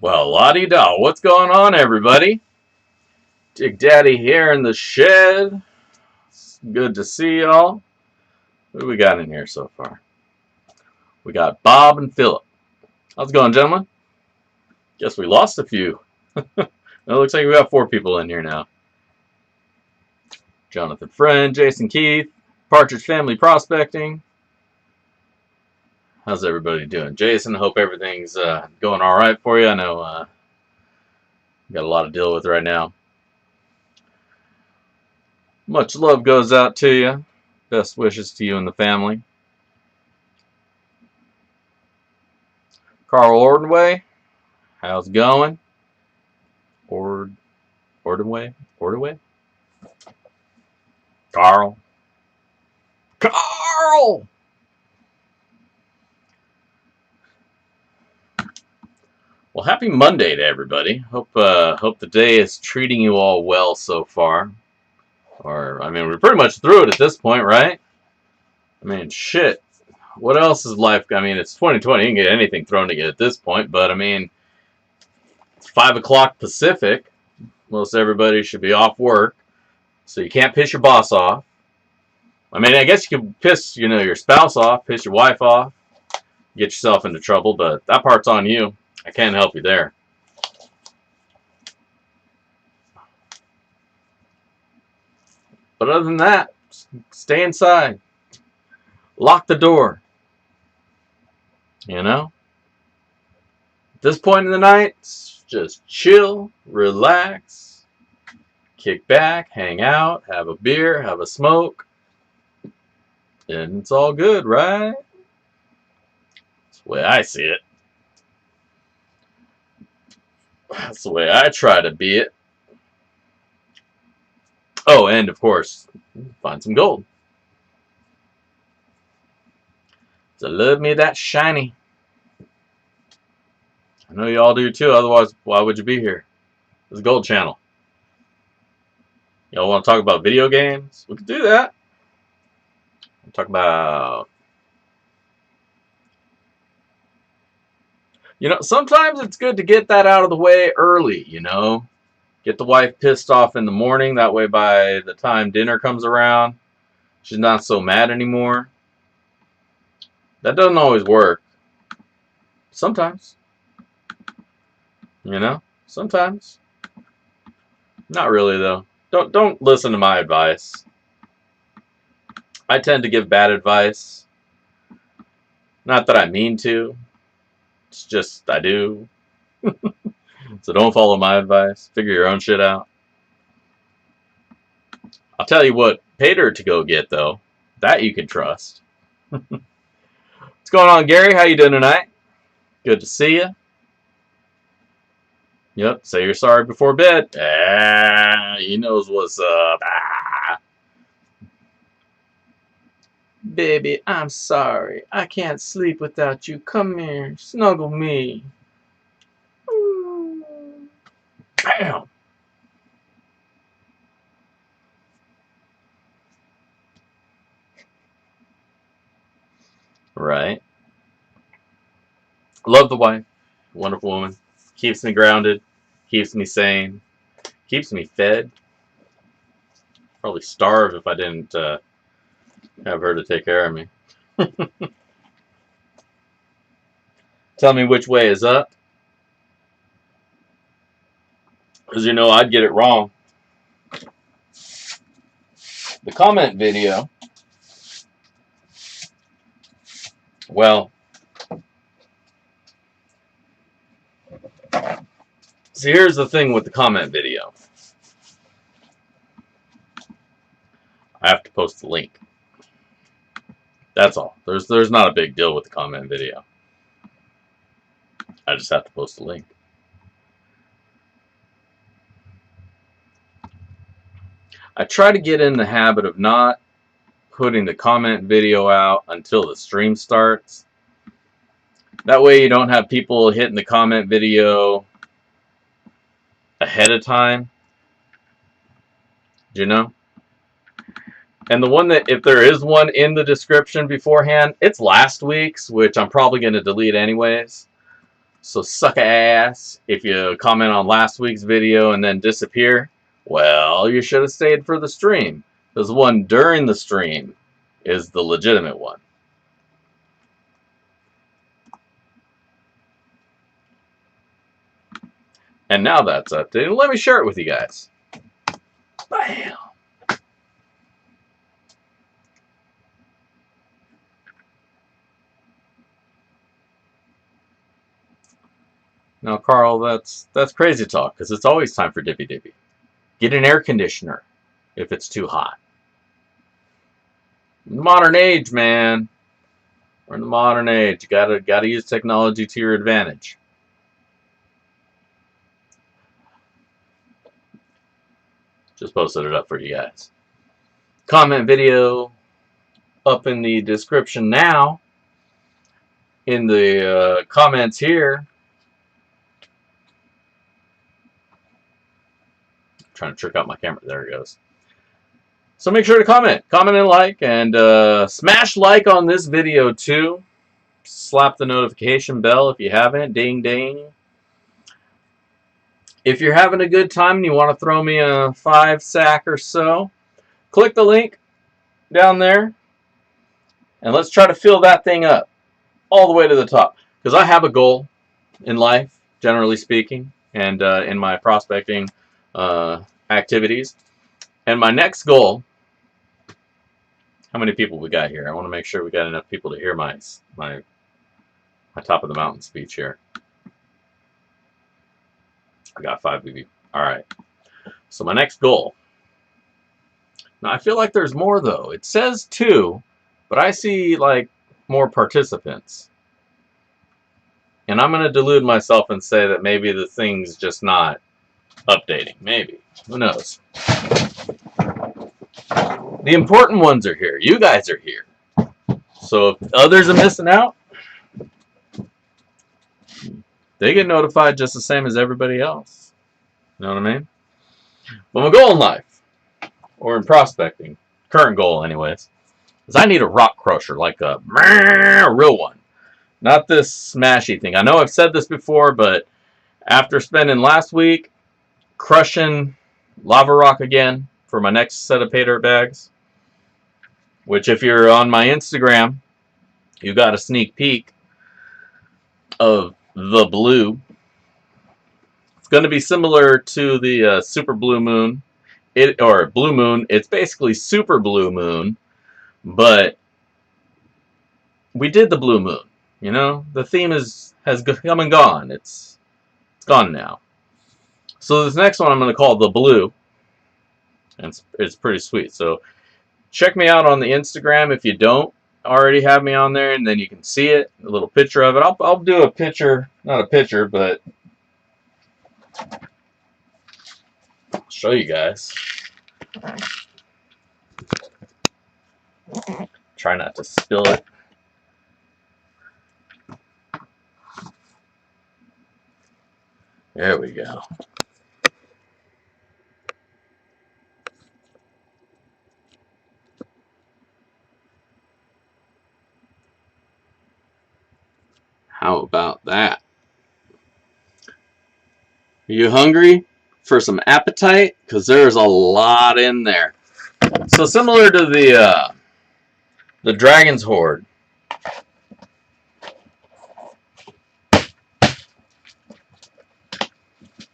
Well, la-di-da, what's going on, everybody? Big Daddy here in the shed. It's good to see y'all. What do we got in here so far? We got Bob and Philip. How's it going, gentlemen? Guess we lost a few. It looks like we got 4 people in here now. Jonathan Friend, Jason Keith, Partridge Family Prospecting. How's everybody doing? Jason, hope everything's going all right for you. I know you got a lot to deal with right now. Much love goes out to you. Best wishes to you and the family. Carl Ordway, how's it going? Ordway? Carl. Well, happy Monday to everybody. Hope the day is treating you all well so far. Or, I mean, we're pretty much through it at this point, right? I mean, shit. What else is life? I mean, it's 2020. You can get anything thrown at you at this point. But, I mean, it's 5 o'clock Pacific. Most everybody should be off work. So you can't piss your boss off. I mean, I guess you could piss, your spouse off, piss your wife off, get yourself into trouble. But that part's on you. I can't help you there. But other than that, stay inside. Lock the door. At this point in the night, just chill, relax, kick back, hang out, have a beer, have a smoke, and it's all good, right? That's the way I see it. That's the way I try to be it. Oh, and of course, find some gold. So love me that shiny. I know you all do too, otherwise why would you be here? It's a gold channel. Y'all want to talk about video games? We could do that. We'll talk about... sometimes it's good to get that out of the way early, Get the wife pissed off in the morning. That way by the time dinner comes around, she's not so mad anymore. That doesn't always work. Sometimes. Sometimes. Not really, though. Don't listen to my advice. I tend to give bad advice. Not that I mean to. It's just I do. So don't follow my advice. Figure your own shit out. I'll tell you what Paydirt to go get, though. That you can trust. What's going on, Gary? How you doing tonight? Good to see you. Yep, say you're sorry before bed. He knows what's up. Baby, I'm sorry. I can't sleep without you. Come here. Snuggle me. Bam! Right. Love the wife. Wonderful woman. Keeps me grounded. Keeps me sane. Keeps me fed. Probably starve if I didn't have her to take care of me. Tell me which way is up. Because I'd get it wrong. The comment video. Well. See, here's the thing with the comment video. I have to post the link. That's all. There's not a big deal with the comment video. I just have to post the link. I try to get in the habit of not putting the comment video out until the stream starts. That way you don't have people hitting the comment video ahead of time. And the one that, if there is one in the description beforehand, it's last week's, which I'm probably going to delete anyways. So suck ass if you comment on last week's video and then disappear. Well, you should have stayed for the stream, because the one during the stream is the legitimate one. And now that's updated. Let me share it with you guys. Bam! Now, Carl, that's crazy talk, because it's always time for dippy dippy. Get an air conditioner if it's too hot. Modern age, man. We're in the modern age. You gotta use technology to your advantage. Just posted it up for you guys. Comment video up in the description now. In the comments here. Trying to trick out my camera. There it goes. So make sure to comment and like, and smash like on this video too. Slap the notification bell if you haven't. Ding ding. If you're having a good time and you want to throw me a 5-sack or so, click the link down there and let's try to fill that thing up all the way to the top, because I have a goal in life, generally speaking, and in my prospecting activities. And my next goal, how many people we got here? I want to make sure we got enough people to hear my top of the mountain speech here. I got 5 of you. Alright. So my next goal. Now I feel like there's more though. It says 2, but I see like more participants. And I'm going to delude myself and say that maybe the thing's just not updating. Maybe. Who knows? The important ones are here. You guys are here. So if others are missing out, they get notified just the same as everybody else. You know what I mean? But my goal in life, or in prospecting, current goal anyways, is I need a rock crusher, like a real one. Not this smashy thing. I know I've said this before, but after spending last week crushing lava rock again for my next set of Paydirt bags, which if you're on my Instagram, you got a sneak peek of the blue. It's going to be similar to the Super Blue Moon, or Blue Moon. It's basically Super Blue Moon, but we did the Blue Moon. You know, the theme has come and gone. It's gone now. So this next one I'm going to call the Blue, and it's pretty sweet. So check me out on the Instagram if you don't already have me on there, and then you can see it, a little picture of it. I'll do a picture, not a picture, but I'll show you guys. Try not to spill it. There we go. How about that? Are you hungry for some appetite? Because there's a lot in there. So similar to the Dragon's Horde.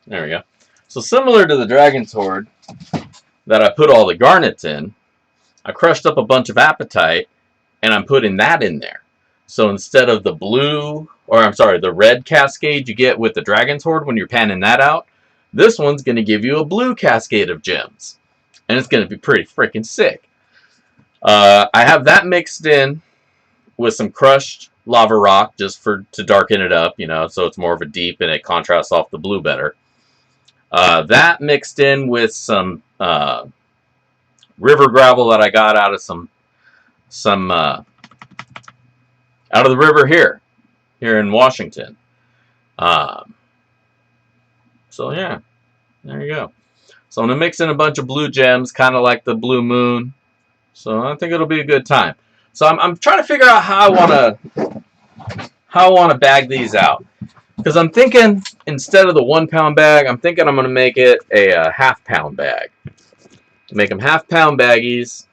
There we go. So similar to the Dragon's Horde that I put all the garnets in, I crushed up a bunch of apatite and I'm putting that in there. So instead of the blue, or I'm sorry, the red cascade you get with the Dragon's Horde when you're panning that out, this one's going to give you a blue cascade of gems. And it's going to be pretty freaking sick. I have that mixed in with some crushed lava rock just to darken it up, you know, so it's more of a deep and it contrasts off the blue better. That mixed in with some river gravel that I got out of out of the river here in Washington. So yeah, there you go. So I'm gonna mix in a bunch of blue gems, kind of like the Blue Moon. So I think it'll be a good time. So I'm trying to figure out how I wanna bag these out. Because I'm thinking, instead of the 1 pound bag, I'm thinking I'm going to make it a half pound bag. Make them half pound baggies,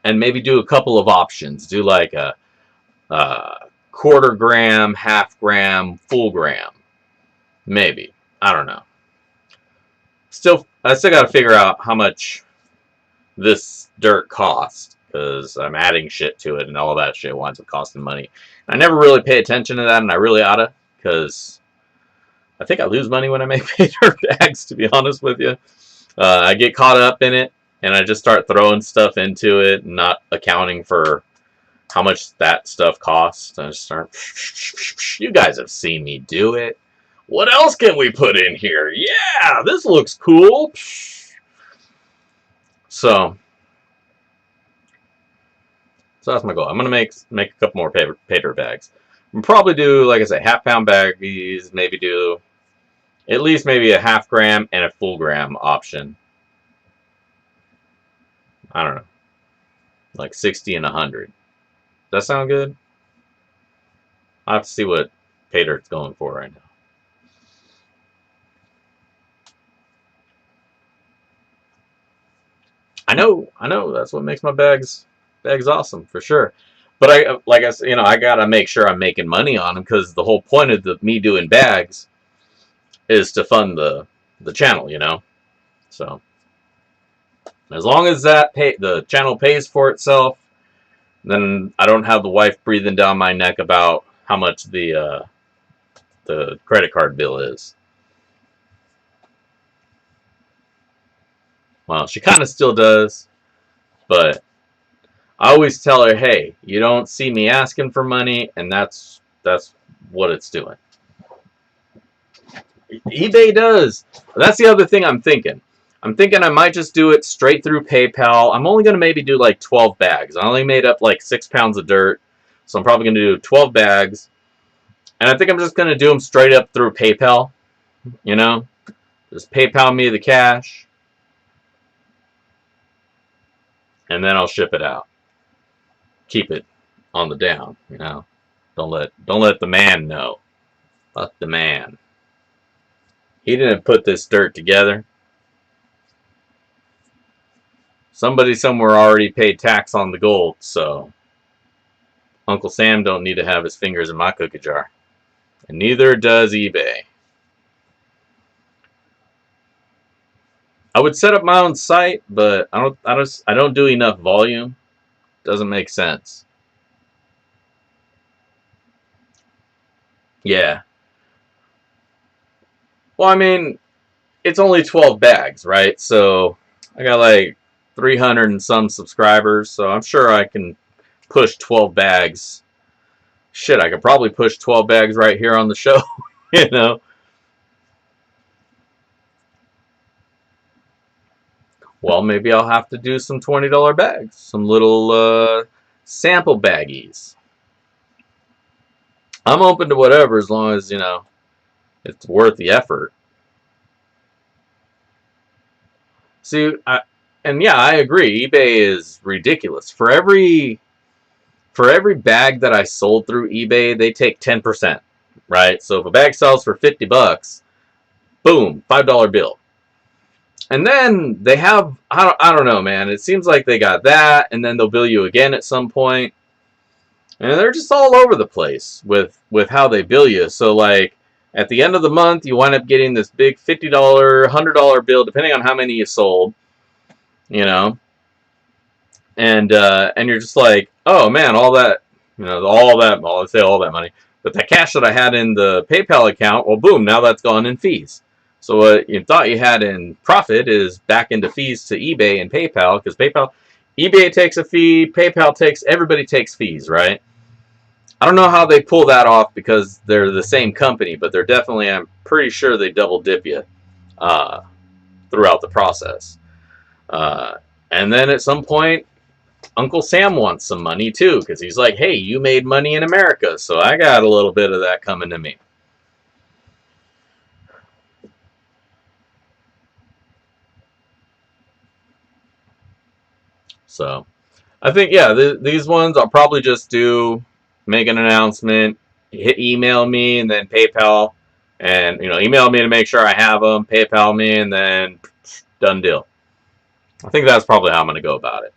and maybe do a couple of options. Do like a quarter gram, half gram, full gram. Maybe. I don't know. I still got to figure out how much this dirt costs, because I'm adding shit to it, and all that shit winds up costing money. I never really pay attention to that, and I really oughta, because I think I lose money when I make Paydirt bags, to be honest with you. I get caught up in it, and I just start throwing stuff into it, and not accounting for how much that stuff costs. I just start, you guys have seen me do it. What else can we put in here? Yeah, this looks cool. So that's my goal. I'm gonna make a couple more Paydirt bags. I'm probably do, like I say, half pound baggies. Maybe do at least maybe a half gram and a full gram option. I don't know, like 60 and 100. Does that sound good? I have to see what Paydirt's going for right now. I know. That's what makes my bags awesome, for sure. But like I said, I gotta make sure I'm making money on them, because the whole point of me doing bags is to fund the channel, So as long as the channel pays for itself, then I don't have the wife breathing down my neck about how much the credit card bill is. Well, she kind of still does, but I always tell her, hey, you don't see me asking for money, and that's what it's doing. eBay does. That's the other thing I'm thinking. I'm thinking I might just do it straight through PayPal. I'm only going to maybe do like 12 bags. I only made up like 6 pounds of dirt, so I'm probably going to do 12 bags. And I think I'm just going to do them straight up through PayPal. Just PayPal me the cash, and then I'll ship it out. Keep it on the down, Don't let the man know. Fuck the man. He didn't put this dirt together. Somebody somewhere already paid tax on the gold, so Uncle Sam don't need to have his fingers in my cookie jar. And neither does eBay. I would set up my own site, but I don't do enough volume. Doesn't make sense. Yeah. Well, I mean, it's only 12 bags, right? So I got like 300 and some subscribers, so I'm sure I can push 12 bags. Shit, I could probably push 12 bags right here on the show, Well, maybe I'll have to do some $20 bags, some little sample baggies. I'm open to whatever, as long as, it's worth the effort. See, I agree. eBay is ridiculous. For every bag that I sold through eBay, they take 10%, right? So if a bag sells for $50, boom, $5 bill. And then they have, I don't know, man. It seems like they got that, and then they'll bill you again at some point. And they're just all over the place with how they bill you. So, like, at the end of the month, you wind up getting this big $50, $100 bill, depending on how many you sold, And you're just like, oh, man, all that, well, let's say all that money. But the cash that I had in the PayPal account, well, boom, now that's gone in fees. So what you thought you had in profit is back into fees to eBay and PayPal, because eBay takes a fee, everybody takes fees, right? I don't know how they pull that off, because they're the same company, but they're definitely, I'm pretty sure they double dip you throughout the process. And then at some point, Uncle Sam wants some money too, because he's like, hey, you made money in America, so I got a little bit of that coming to me. So I think, yeah, these ones I'll probably just make an announcement email me and then PayPal, and email me to make sure I have them, PayPal me, and then done deal. I think that's probably how I'm going to go about it.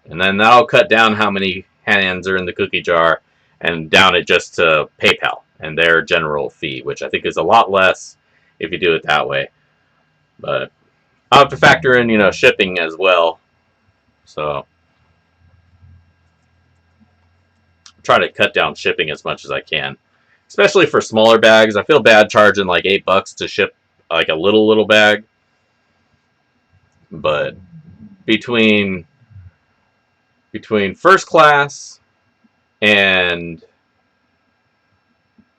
And then that'll cut down how many hands are in the cookie jar and down it just to PayPal and their general fee, which I think is a lot less if you do it that way. But I'll have to factor in, shipping as well. So try to cut down shipping as much as I can, especially for smaller bags. I feel bad charging like $8 to ship like a little bag, but between first class and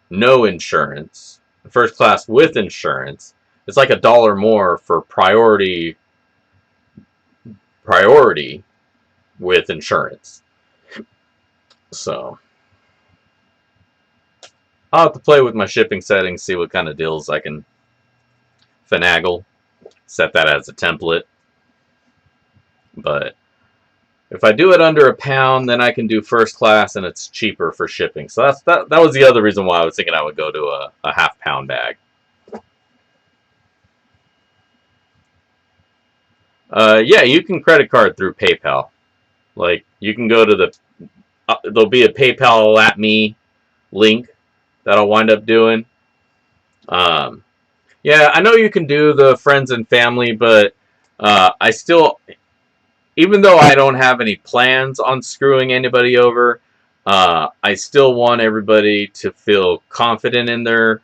no insurance, first class with insurance, it's like $1 more for priority with insurance. So I'll have to play with my shipping settings, see what kind of deals I can finagle, set that as a template. But if I do it under £1, then I can do first class and it's cheaper for shipping. So that was the other reason why I was thinking I would go to a half-pound bag. Yeah, you can credit card through PayPal. Like, you can go to there'll be a PayPal at me link that I'll wind up doing. Yeah, I know you can do the friends and family, but I still, even though I don't have any plans on screwing anybody over, I still want everybody to feel confident in their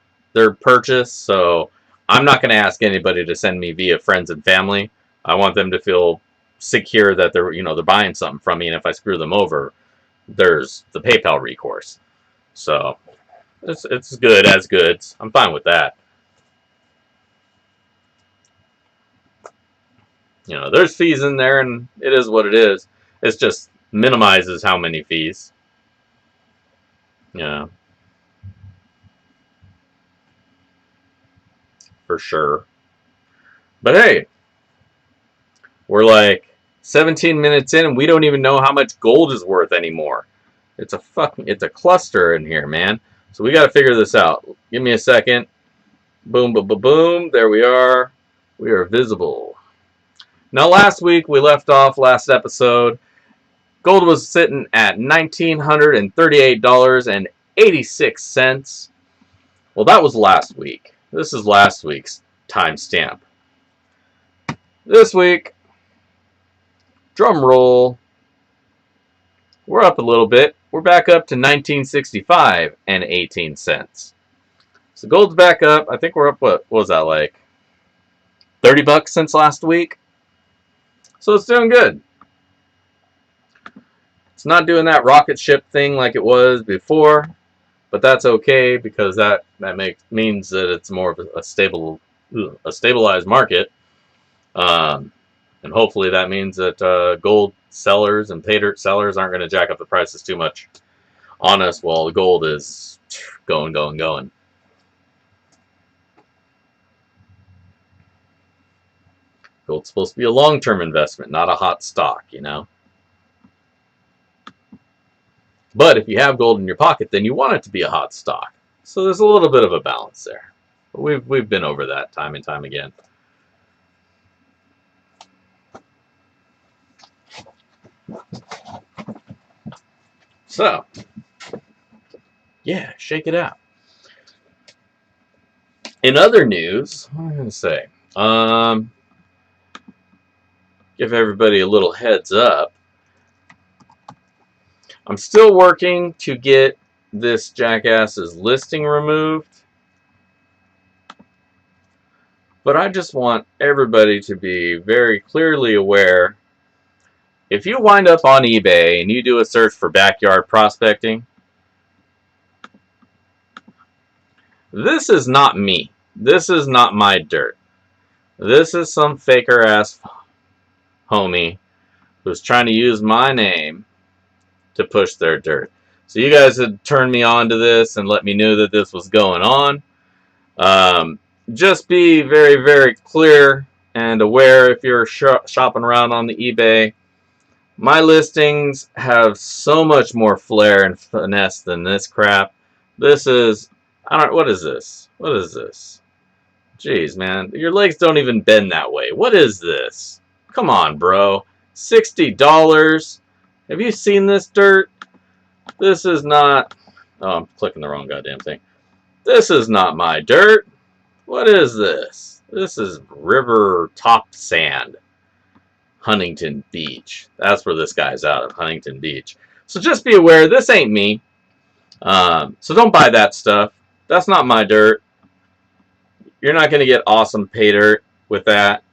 purchase. So I'm not going to ask anybody to send me via friends and family. I want them to feel secure that they're buying something from me, and if I screw them over, there's the PayPal recourse. So it's good as goods. I'm fine with that. There's fees in there, and it is what it is. It just minimizes how many fees. Yeah. For sure. But hey, we're like 17 minutes in, and we don't even know how much gold is worth anymore. It's a cluster in here, man. So we got to figure this out. Give me a second. Boom, boom, boom, boom. There we are. We are visible. Now, last week, we left off, last episode, gold was sitting at $1,938.86. Well, that was last week. This is last week's timestamp. This week, drum roll, we're up a little bit. We're back up to $1965.18. So gold's back up. I think we're up, what was that, like $30 since last week? So it's doing good. It's not doing that rocket ship thing like it was before, but that's okay because that means that it's more of a stabilized market, and hopefully that means that gold sellers and Paydirt sellers aren't going to jack up the prices too much on us while the gold is going. Gold's supposed to be a long-term investment, not a hot stock, But if you have gold in your pocket, then you want it to be a hot stock. So there's a little bit of a balance there. But we've been over that time and time again. So, yeah, shake it out. In other news, what am I going to say? Give everybody a little heads up. I'm still working to get this jackass's listing removed. But I just want everybody to be very clearly aware. If you wind up on eBay and you do a search for backyard prospecting, this is not me. This is not my dirt. This is some faker-ass homie who's trying to use my name to push their dirt. So you guys had turned me on to this and let me know that this was going on. Just be very, very clear and aware if you're shopping around on the eBay My listings have so much more flair and finesse than this crap. This is, I don't, what is this? What is this? Jeez, man, your legs don't even bend that way. What is this? Come on, bro. $60. Have you seen this dirt? This is not, oh, I'm clicking the wrong goddamn thing. This is not my dirt. What is this? This is river top sand. Huntington Beach. That's where this guy's out of, Huntington Beach. So just be aware, this ain't me. So don't buy that stuff. That's not my dirt. You're not going to get awesome pay dirt with that,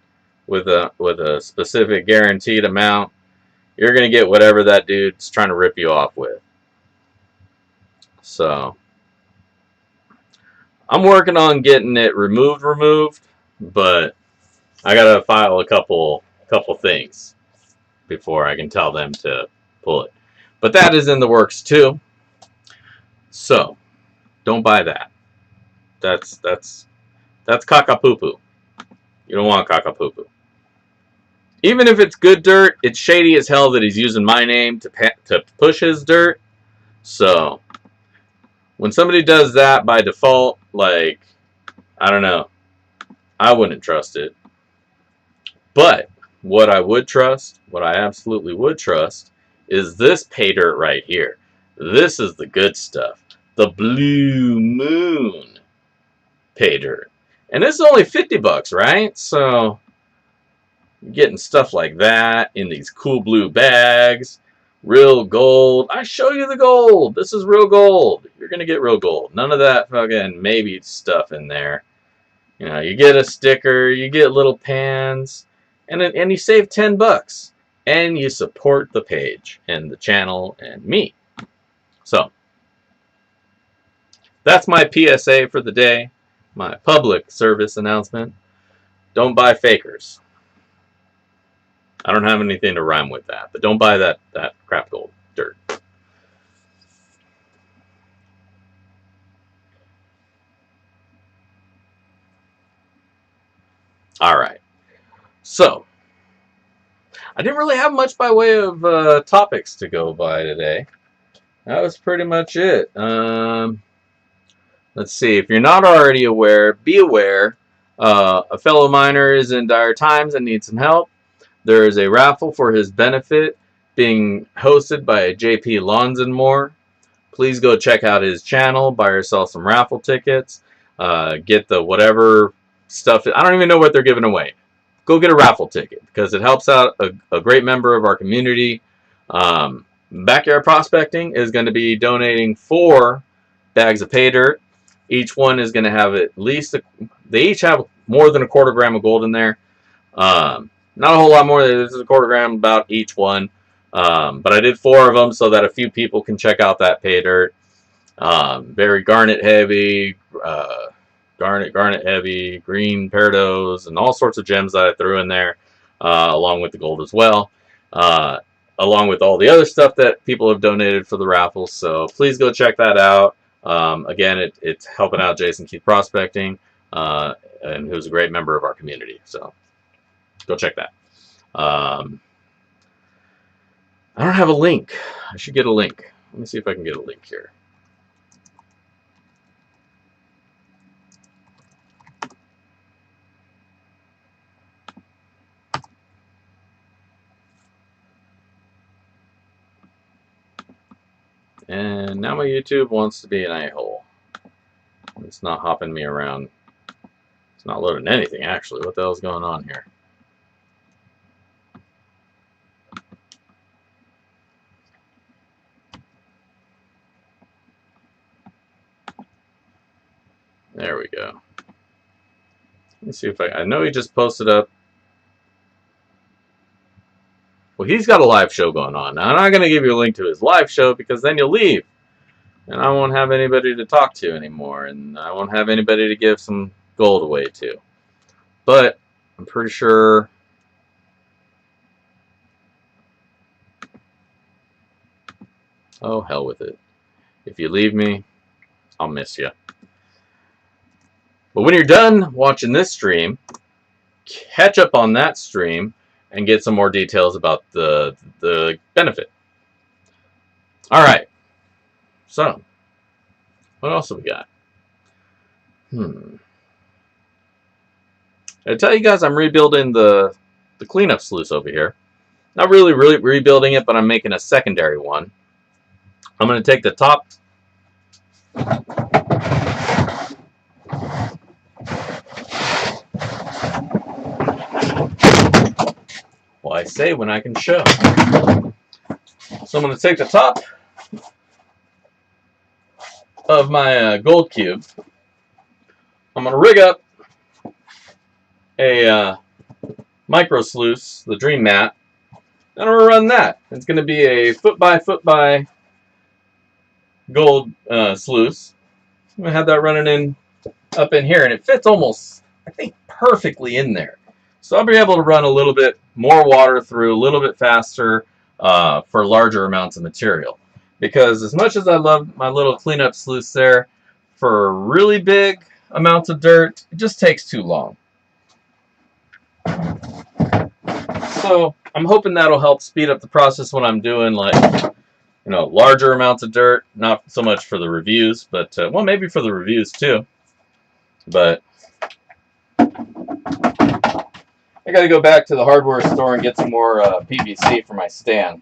with a specific guaranteed amount. You're going to get whatever that dude's trying to rip you off with. So I'm working on getting it removed, but I got to file a couple things before I can tell them to pull it. But that is in the works too. So don't buy that. That's caca-poo-poo. You don't want caca-poo-poo. Even if it's good dirt, it's shady as hell that he's using my name to push his dirt. So when somebody does that by default, like, I don't know, I wouldn't trust it. But what I would trust, what I absolutely would trust, is this Paydirt right here. This is the good stuff. The Blue Moon Paydirt. And this is only 50 bucks, right? So you're getting stuff like that in these cool blue bags. Real gold. I show you the gold. This is real gold. You're going to get real gold. None of that fucking maybe stuff in there. You know, you get a sticker, you get little pans, and you save 10 bucks. And you support the page and the channel and me. So that's my PSA for the day. My public service announcement. Don't buy fakers. I don't have anything to rhyme with that, but don't buy that crap gold dirt. Alright. So, I didn't really have much by way of topics to go by today. That was pretty much it. Let's see. If you're not already aware, be aware. A fellow miner is in dire times and needs some help. There is a raffle for his benefit being hosted by JP Lawns and More. Please go check out his channel. Buy yourself some raffle tickets. Get the whatever stuff. I don't even know what they're giving away. Go get a raffle ticket because it helps out a great member of our community. Backyard Prospecting is going to be donating 4 bags of pay dirt. Each one is going to have at least, they each have more than a quarter gram of gold in there. Not a whole lot more. This is a quarter gram about each one. But I did 4 of them so that a few people can check out that pay dirt. Very garnet heavy, garnet heavy, green peridot, and all sorts of gems that I threw in there, along with the gold as well. Along with all the other stuff that people have donated for the raffle. So please go check that out. Again, it's helping out Jason Keith Prospecting, and who's a great member of our community. So go check that. I don't have a link. I should get a link. Let me see if I can get a link here. And now my YouTube wants to be an a-hole. It's not hopping me around. It's not loading anything, actually. What the hell's going on here? There we go. Let me see if I know he just posted up. Well, he's got a live show going on. Now, I'm not going to give you a link to his live show because then you'll leave. And I won't have anybody to talk to anymore. And I won't have anybody to give some gold away to. But I'm pretty sure... Oh, hell with it. If you leave me, I'll miss you. But when you're done watching this stream, catch up on that stream and get some more details about the benefit. All right. So, what else have we got? I tell you guys, I'm rebuilding the cleanup sluice over here. Not really rebuilding it, but I'm making a secondary one. I'm going to take the top. Well, I say when I can show. So I'm going to take the top of my gold cube. I'm going to rig up a micro sluice, the Dream Mat, and I'm going to run that. It's going to be a foot by gold sluice. I'm going to have that running up in here, and it fits almost, I think, perfectly in there. So I'll be able to run a little bit more water through, a little bit faster for larger amounts of material. Because as much as I love my little cleanup sluice there, for really big amounts of dirt, it just takes too long. So I'm hoping that'll help speed up the process when I'm doing, like, you know, larger amounts of dirt. Not so much for the reviews, but well, maybe for the reviews too. But I got to go back to the hardware store and get some more PVC for my stand.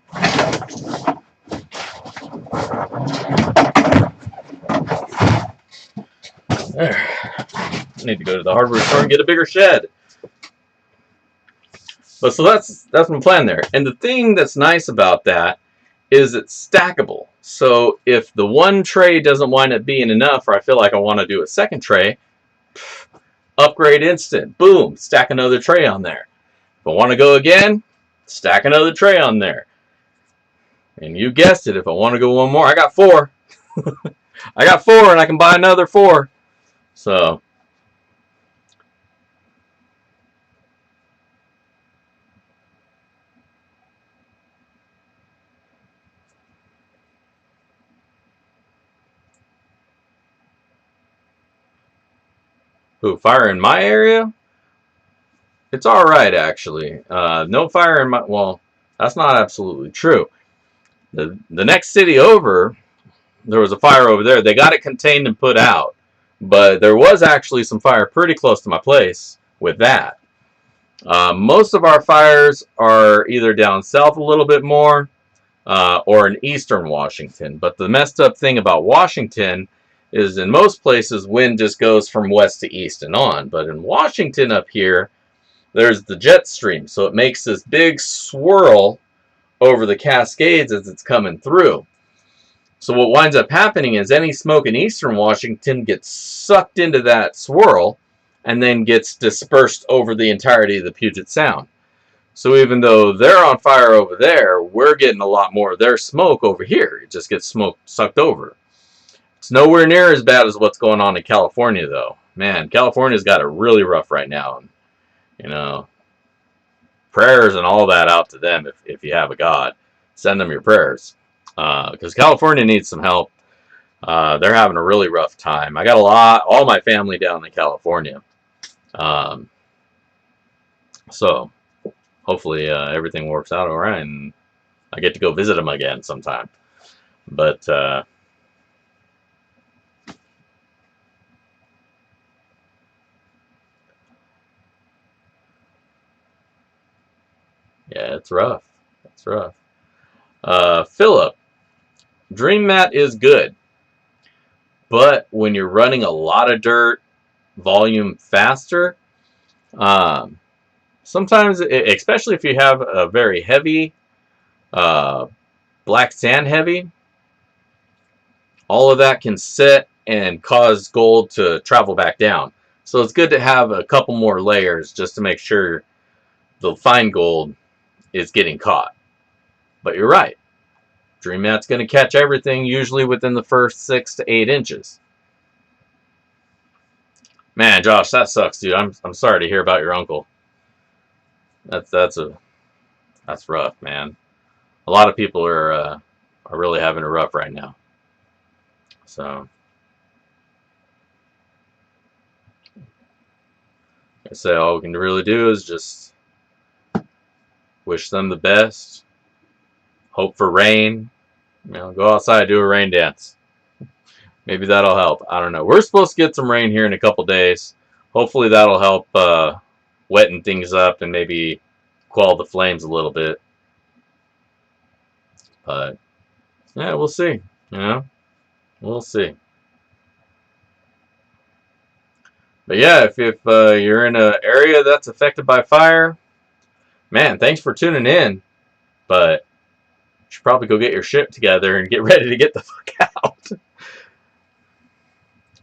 There. I need to go to the hardware store and get a bigger shed. But so that's my plan there. And the thing that's nice about that is it's stackable. So if the one tray doesn't wind up being enough, or I feel like I want to do a second tray, upgrade instant. Boom, stack another tray on there. If I want to go again, stack another tray on there. And you guessed it, if I want to go one more, I got 4. I got 4 and I can buy another 4. So ooh, fire in my area? It's alright, actually. No fire in my... Well, that's not absolutely true. The next city over, there was a fire over there. They got it contained and put out. But there was actually some fire pretty close to my place with that. Most of our fires are either down south a little bit more or in eastern Washington. But the messed up thing about Washington is in most places wind just goes from west to east and on. But in Washington up here, there's the jet stream. So it makes this big swirl over the Cascades as it's coming through. So what winds up happening is any smoke in eastern Washington gets sucked into that swirl and then gets dispersed over the entirety of the Puget Sound. So even though they're on fire over there, we're getting a lot more of their smoke over here. It just gets smoke sucked over. It's nowhere near as bad as what's going on in California, though. Man, California's got it really rough right now. And, you know, prayers and all that out to them if you have a God. Send them your prayers. Because California needs some help. They're having a really rough time. I got all my family down in California. So, hopefully everything works out alright and I get to go visit them again sometime. But, yeah, it's rough. It's rough. Philip, Dream Mat is good. But when you're running a lot of dirt, volume faster, sometimes, especially if you have a very heavy, black sand heavy, all of that can sit and cause gold to travel back down. So it's good to have a couple more layers just to make sure the fine gold is getting caught. But you're right. Dream Mat's going to catch everything usually within the first 6 to 8 inches. Man, Josh, that sucks, dude. I'm sorry to hear about your uncle. That's rough, man. A lot of people are really having it rough right now. So I say all we can really do is just Wish them the best. Hope for rain. You know, go outside, do a rain dance. Maybe that'll help. I don't know. We're supposed to get some rain here in a couple days. Hopefully that'll help wetten things up and maybe quell the flames a little bit. But yeah, we'll see. You know, we'll see. But yeah, if you're in an area that's affected by fire, man, thanks for tuning in. But you should probably go get your shit together and get ready to get the fuck out.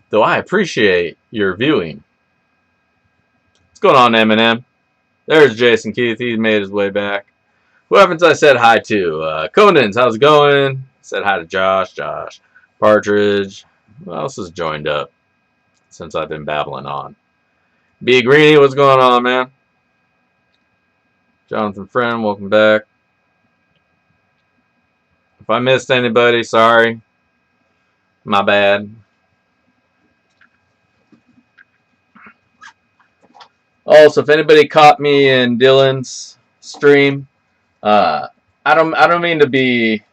Though I appreciate your viewing. What's going on, Eminem? There's Jason Keith. He's made his way back. Who haven't I said hi to? Conan's, how's it going? Said hi to Josh. Partridge. Who else has joined up since I've been babbling on? B. Greeny, what's going on, man? Jonathan Friend, welcome back. If I missed anybody, sorry. My bad. Also, if anybody caught me in Dylan's stream, I don't mean to be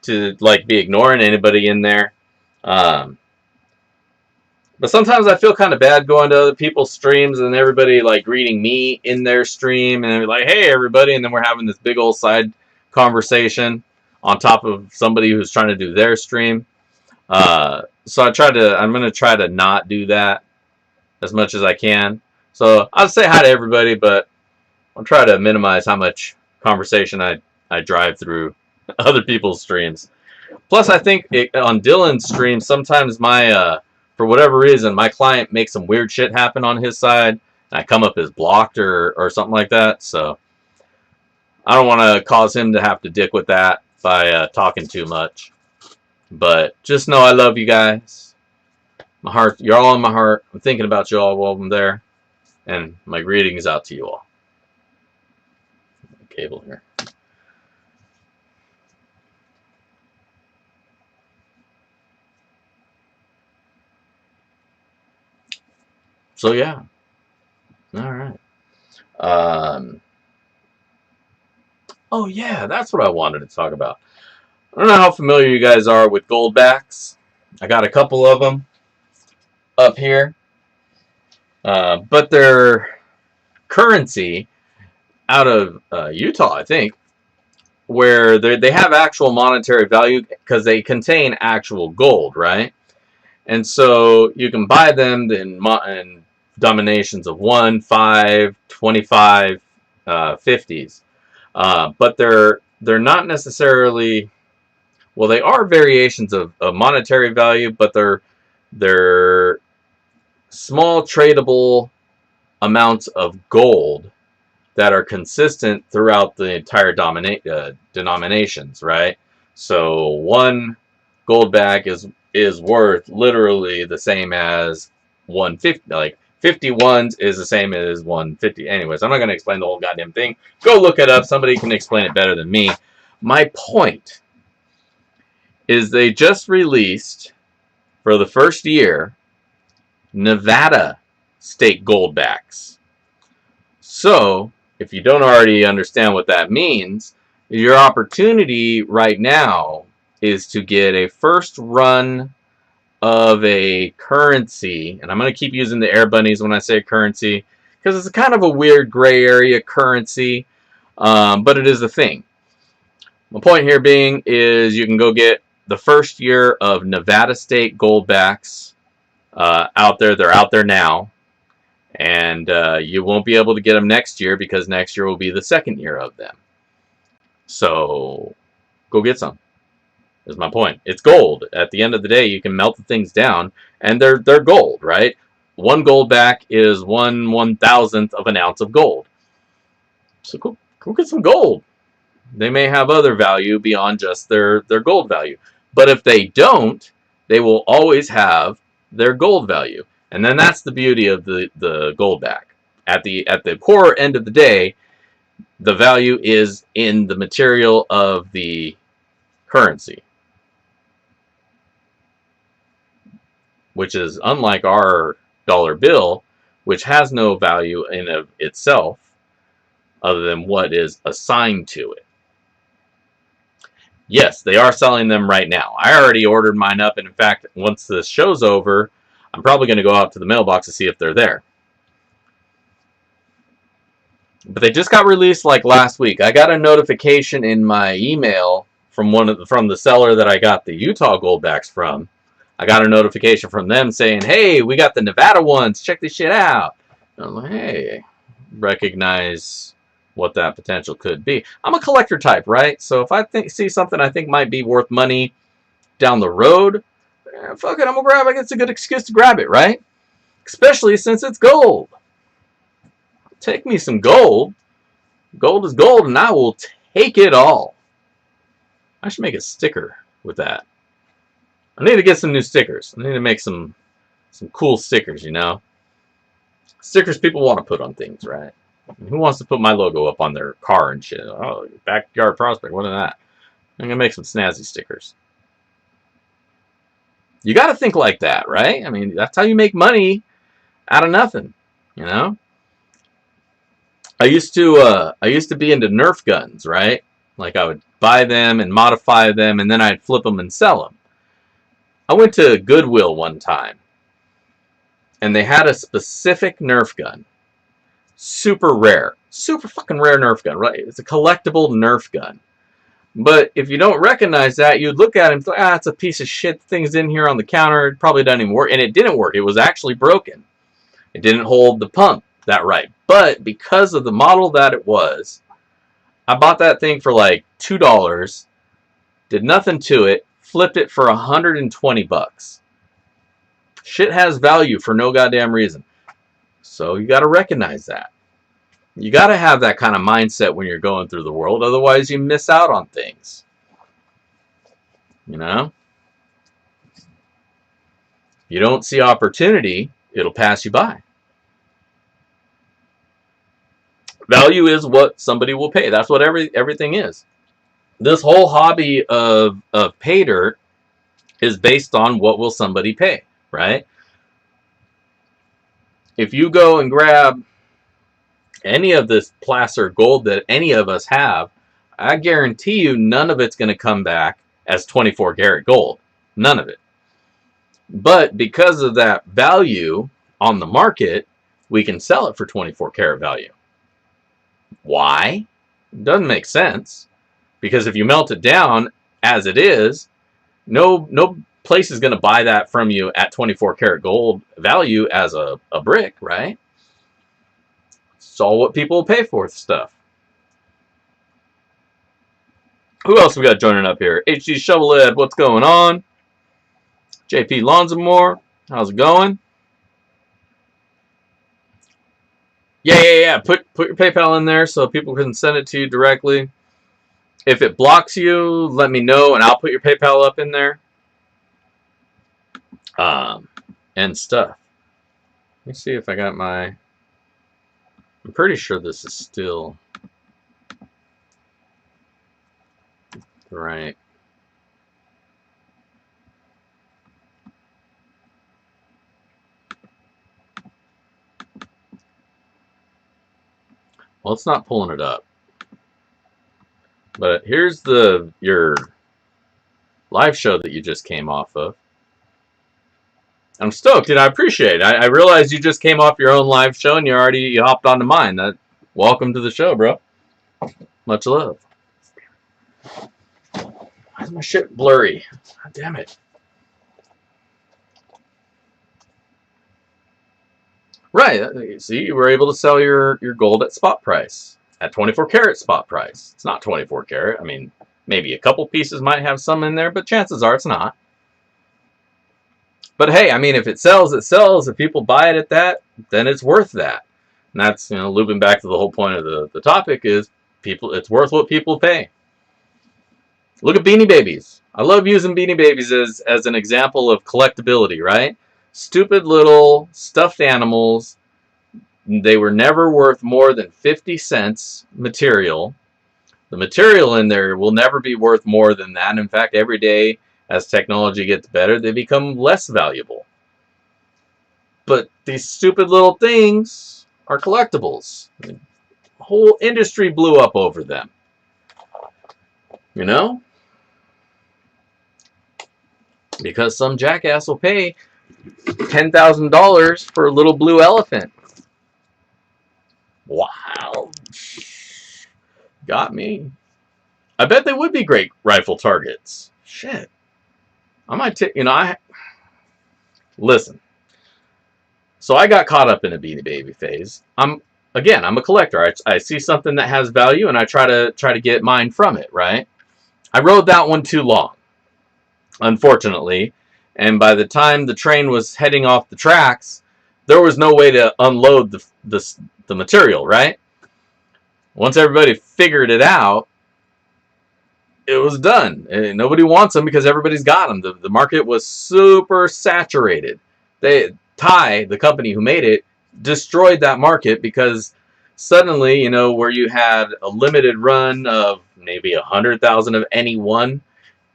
ignoring anybody in there. But sometimes I feel kind of bad going to other people's streams and everybody like greeting me in their stream and they're like, "Hey everybody," and then we're having this big old side conversation on top of somebody who's trying to do their stream. So I'm gonna try to not do that as much as I can. So I'll say hi to everybody, but I'll try to minimize how much conversation I drive through other people's streams. Plus, I think on Dylan's stream, sometimes for whatever reason, my client makes some weird shit happen on his side, and I come up as blocked or something like that. So I don't want to cause him to have to dick with that by talking too much. But just know I love you guys. My heart, you're all in my heart. I'm thinking about you all while I'm there. And my greetings out to you all. Cable here. So yeah. Alright. Oh yeah, that's what I wanted to talk about. I don't know how familiar you guys are with goldbacks. I got a couple of them up here, but their currency out of Utah, I think, where they have actual monetary value because they contain actual gold, right? And so you can buy them in denominations of 1, 5, 25, 50s, but they're not necessarily, well, they are variations of monetary value, but they're small tradable amounts of gold that are consistent throughout the entire denominations, right? So one gold back is worth literally the same as 150. Like 51s is the same as 150. Anyways, I'm not going to explain the whole goddamn thing. Go look it up. Somebody can explain it better than me. My point is they just released, for the first year, Nevada state goldbacks. So, if you don't already understand what that means, your opportunity right now is to get a first run of a currency, and I'm going to keep using the air bunnies when I say currency, because it's kind of a weird gray area currency, but it is a thing. My point here being is you can go get the first year of Nevada state goldbacks out there. They're out there now. And you won't be able to get them next year because next year will be the second year of them. So go get some, is my point. It's gold. At the end of the day, you can melt the things down, and they're gold, right? One gold back is 1/1000th of an ounce of gold. So go get some gold. They may have other value beyond just their gold value. But if they don't, they will always have their gold value. And then that's the beauty of the gold back. At the core end of the day, the value is in the material of the currency, which is unlike our dollar bill, which has no value in of itself. other than what is assigned to it. Yes, they are selling them right now. I already ordered mine up, and in fact, once this show's over, I'm probably going to go out to the mailbox to see if they're there. But they just got released like last week. I got a notification in my email from the seller that I got the Utah Goldbacks from. I got a notification from them saying, "Hey, we got the Nevada ones. Check this shit out." And I'm like, "Hey, recognize what that potential could be." I'm a collector type, right? So if I see something I think might be worth money down the road, fuck it, I'm gonna grab it. It's a good excuse to grab it, right? Especially since it's gold. Take me some gold. Gold is gold, and I will take it all. I should make a sticker with that. I need to get some new stickers. I need to make some cool stickers, you know? Stickers people want to put on things, right? Who wants to put my logo up on their car and shit? Oh, backyard prospect, what is that? I'm going to make some snazzy stickers. You got to think like that, right? I mean, that's how you make money out of nothing, you know? I used to be into Nerf guns, right? Like I would buy them and modify them, and then I'd flip them and sell them. I went to Goodwill one time, and they had a specific Nerf gun. Super rare. Super fucking rare Nerf gun, right? It's a collectible Nerf gun. But if you don't recognize that, you'd look at it and think, ah, it's a piece of shit. The thing's in here on the counter. It probably doesn't even work. And it didn't work. It was actually broken. It didn't hold the pump that right. But because of the model that it was, I bought that thing for like $2, did nothing to it, flipped it for 120 bucks. Shit has value for no goddamn reason. So you got to recognize that. You got to have that kind of mindset when you're going through the world. Otherwise, you miss out on things. You know? If you don't see opportunity, it'll pass you by. Value is what somebody will pay. That's what everything is. This whole hobby of Paydirt is based on what will somebody pay, right? If you go and grab any of this placer gold that any of us have, I guarantee you none of it's going to come back as 24 karat gold. None of it. But because of that value on the market, we can sell it for 24 karat value. Why? It doesn't make sense. Because if you melt it down as it is, no place is going to buy that from you at 24 karat gold value as a brick, right? It's all what people pay for stuff. Who else we got joining up here? HG Shovelhead, what's going on? JP Lonzamore, how's it going? Yeah. Put your PayPal in there so people can send it to you directly. If it blocks you, let me know, and I'll put your PayPal up in there. And stuff. Let me see if I got my... I'm pretty sure this is still... right. Well, it's not pulling it up. But here's your live show that you just came off of. I'm stoked, and I appreciate it. I realized you just came off your own live show, and you hopped onto mine. Welcome to the show, bro. Much love. Why is my shit blurry? God damn it. Right. See, you were able to sell your gold at spot price. At 24 karat spot price. It's not 24 karat. I mean, maybe a couple pieces might have some in there, but chances are it's not. But hey, I mean, if it sells, it sells. If people buy it at that, then it's worth that. And that's, looping back to the whole point of the topic is it's worth what people pay. Look at Beanie Babies. I love using Beanie Babies as an example of collectability, right? Stupid little stuffed animals. They were never worth more than 50 cents material. The material in there will never be worth more than that. In fact, every day as technology gets better, they become less valuable. But these stupid little things are collectibles. whole industry blew up over them. You know? Because some jackass will pay $10,000 for a little blue elephant. Wow. Got me. I bet they would be great rifle targets. Shit. I might take, listen. So I got caught up in a Beanie Baby phase. I'm a collector. I see something that has value and I try to get mine from it, right? I rode that one too long, unfortunately. And by the time the train was heading off the tracks, there was no way to unload the material, right? Once everybody figured it out, it was done. And nobody wants them because everybody's got them. The market was super saturated. Ty, the company who made it, destroyed that market because suddenly, where you had a limited run of maybe 100,000 of any one,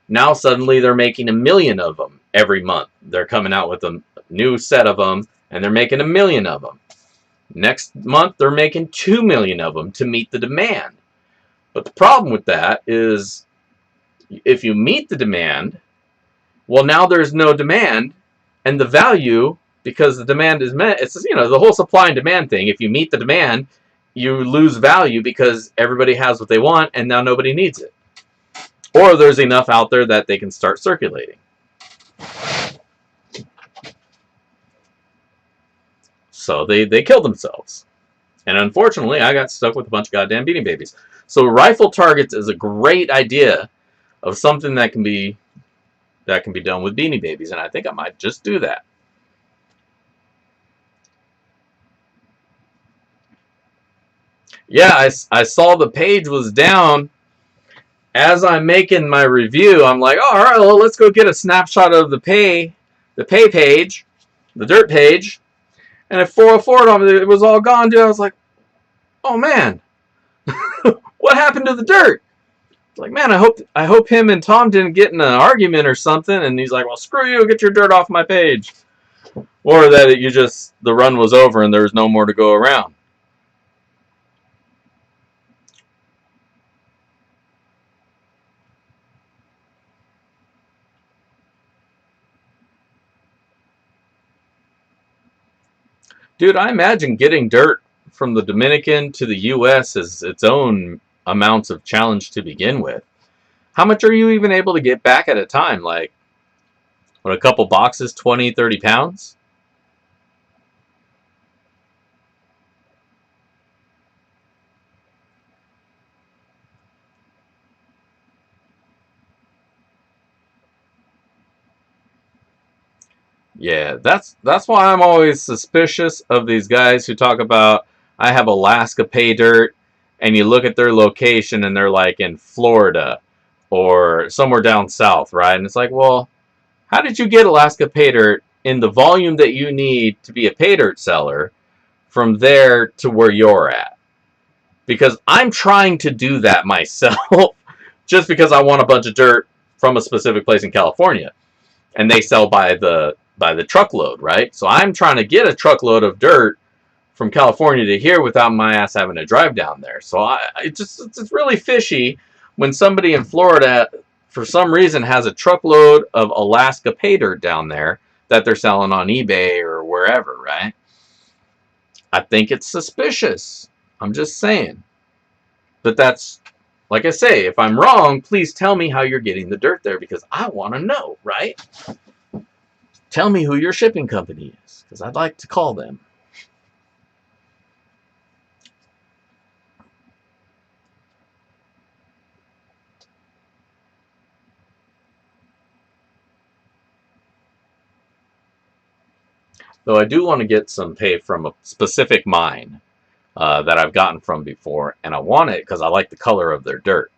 now suddenly they're making 1 million of them every month. They're coming out with a new set of them, and they're making 1 million of them. Next month, they're making 2 million of them to meet the demand. But the problem with that is, if you meet the demand, well, now there's no demand, and the value, because the demand is met, it's, the whole supply and demand thing. If you meet the demand, you lose value because everybody has what they want, and now nobody needs it. Or there's enough out there that they can start circulating. So they killed themselves. And unfortunately, I got stuck with a bunch of goddamn Beanie Babies. So rifle targets is a great idea of something that can be done with Beanie Babies, and I think I might just do that. Yeah, I saw the page was down. As I'm making my review, I'm like, oh, all right, well, let's go get a snapshot of the pay page, the dirt page, and at 404 it was all gone, dude. I was like, oh man, what happened to the dirt? Like, man, I hope him and Tom didn't get in an argument or something. And he's like, well, screw you, get your dirt off my page. Or that the run was over and there was no more to go around. Dude, I imagine getting dirt from the Dominican to the U.S. is its own amounts of challenge to begin with. How much are you even able to get back at a time? Like, what, a couple boxes, 20, 30 pounds? Yeah, that's why I'm always suspicious of these guys who talk about, I have Alaska Paydirt, and you look at their location and they're like in Florida or somewhere down south, right? And it's like, well, how did you get Alaska Paydirt in the volume that you need to be a Paydirt seller from there to where you're at? Because I'm trying to do that myself just because I want a bunch of dirt from a specific place in California. And they sell by the truckload, right? So I'm trying to get a truckload of dirt from California to here without my ass having to drive down there. So it's really fishy when somebody in Florida, for some reason, has a truckload of Alaska Paydirt down there that they're selling on eBay or wherever, right? I think it's suspicious. I'm just saying. But that's, like I say, if I'm wrong, please tell me how you're getting the dirt there, because I want to know, right? Tell me who your shipping company is, because I'd like to call them. Though I do want to get some pay from a specific mine that I've gotten from before, and I want it because I like the color of their dirt.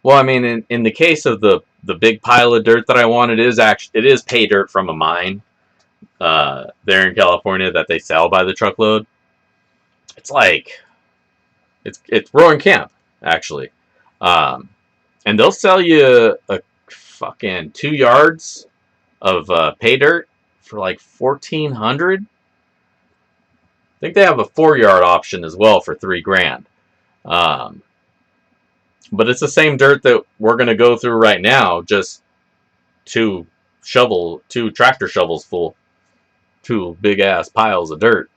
Well, I mean, in the case of the big pile of dirt that I want, it is pay dirt from a mine there in California that they sell by the truckload. It's like it's Roaring Camp, actually, and they'll sell you a fucking 2 yards of Paydirt for like 1,400. I think they have a 4-yard option as well for $3,000. But it's the same dirt that we're gonna go through right now, just 2 tractor shovels full, 2 big ass piles of dirt.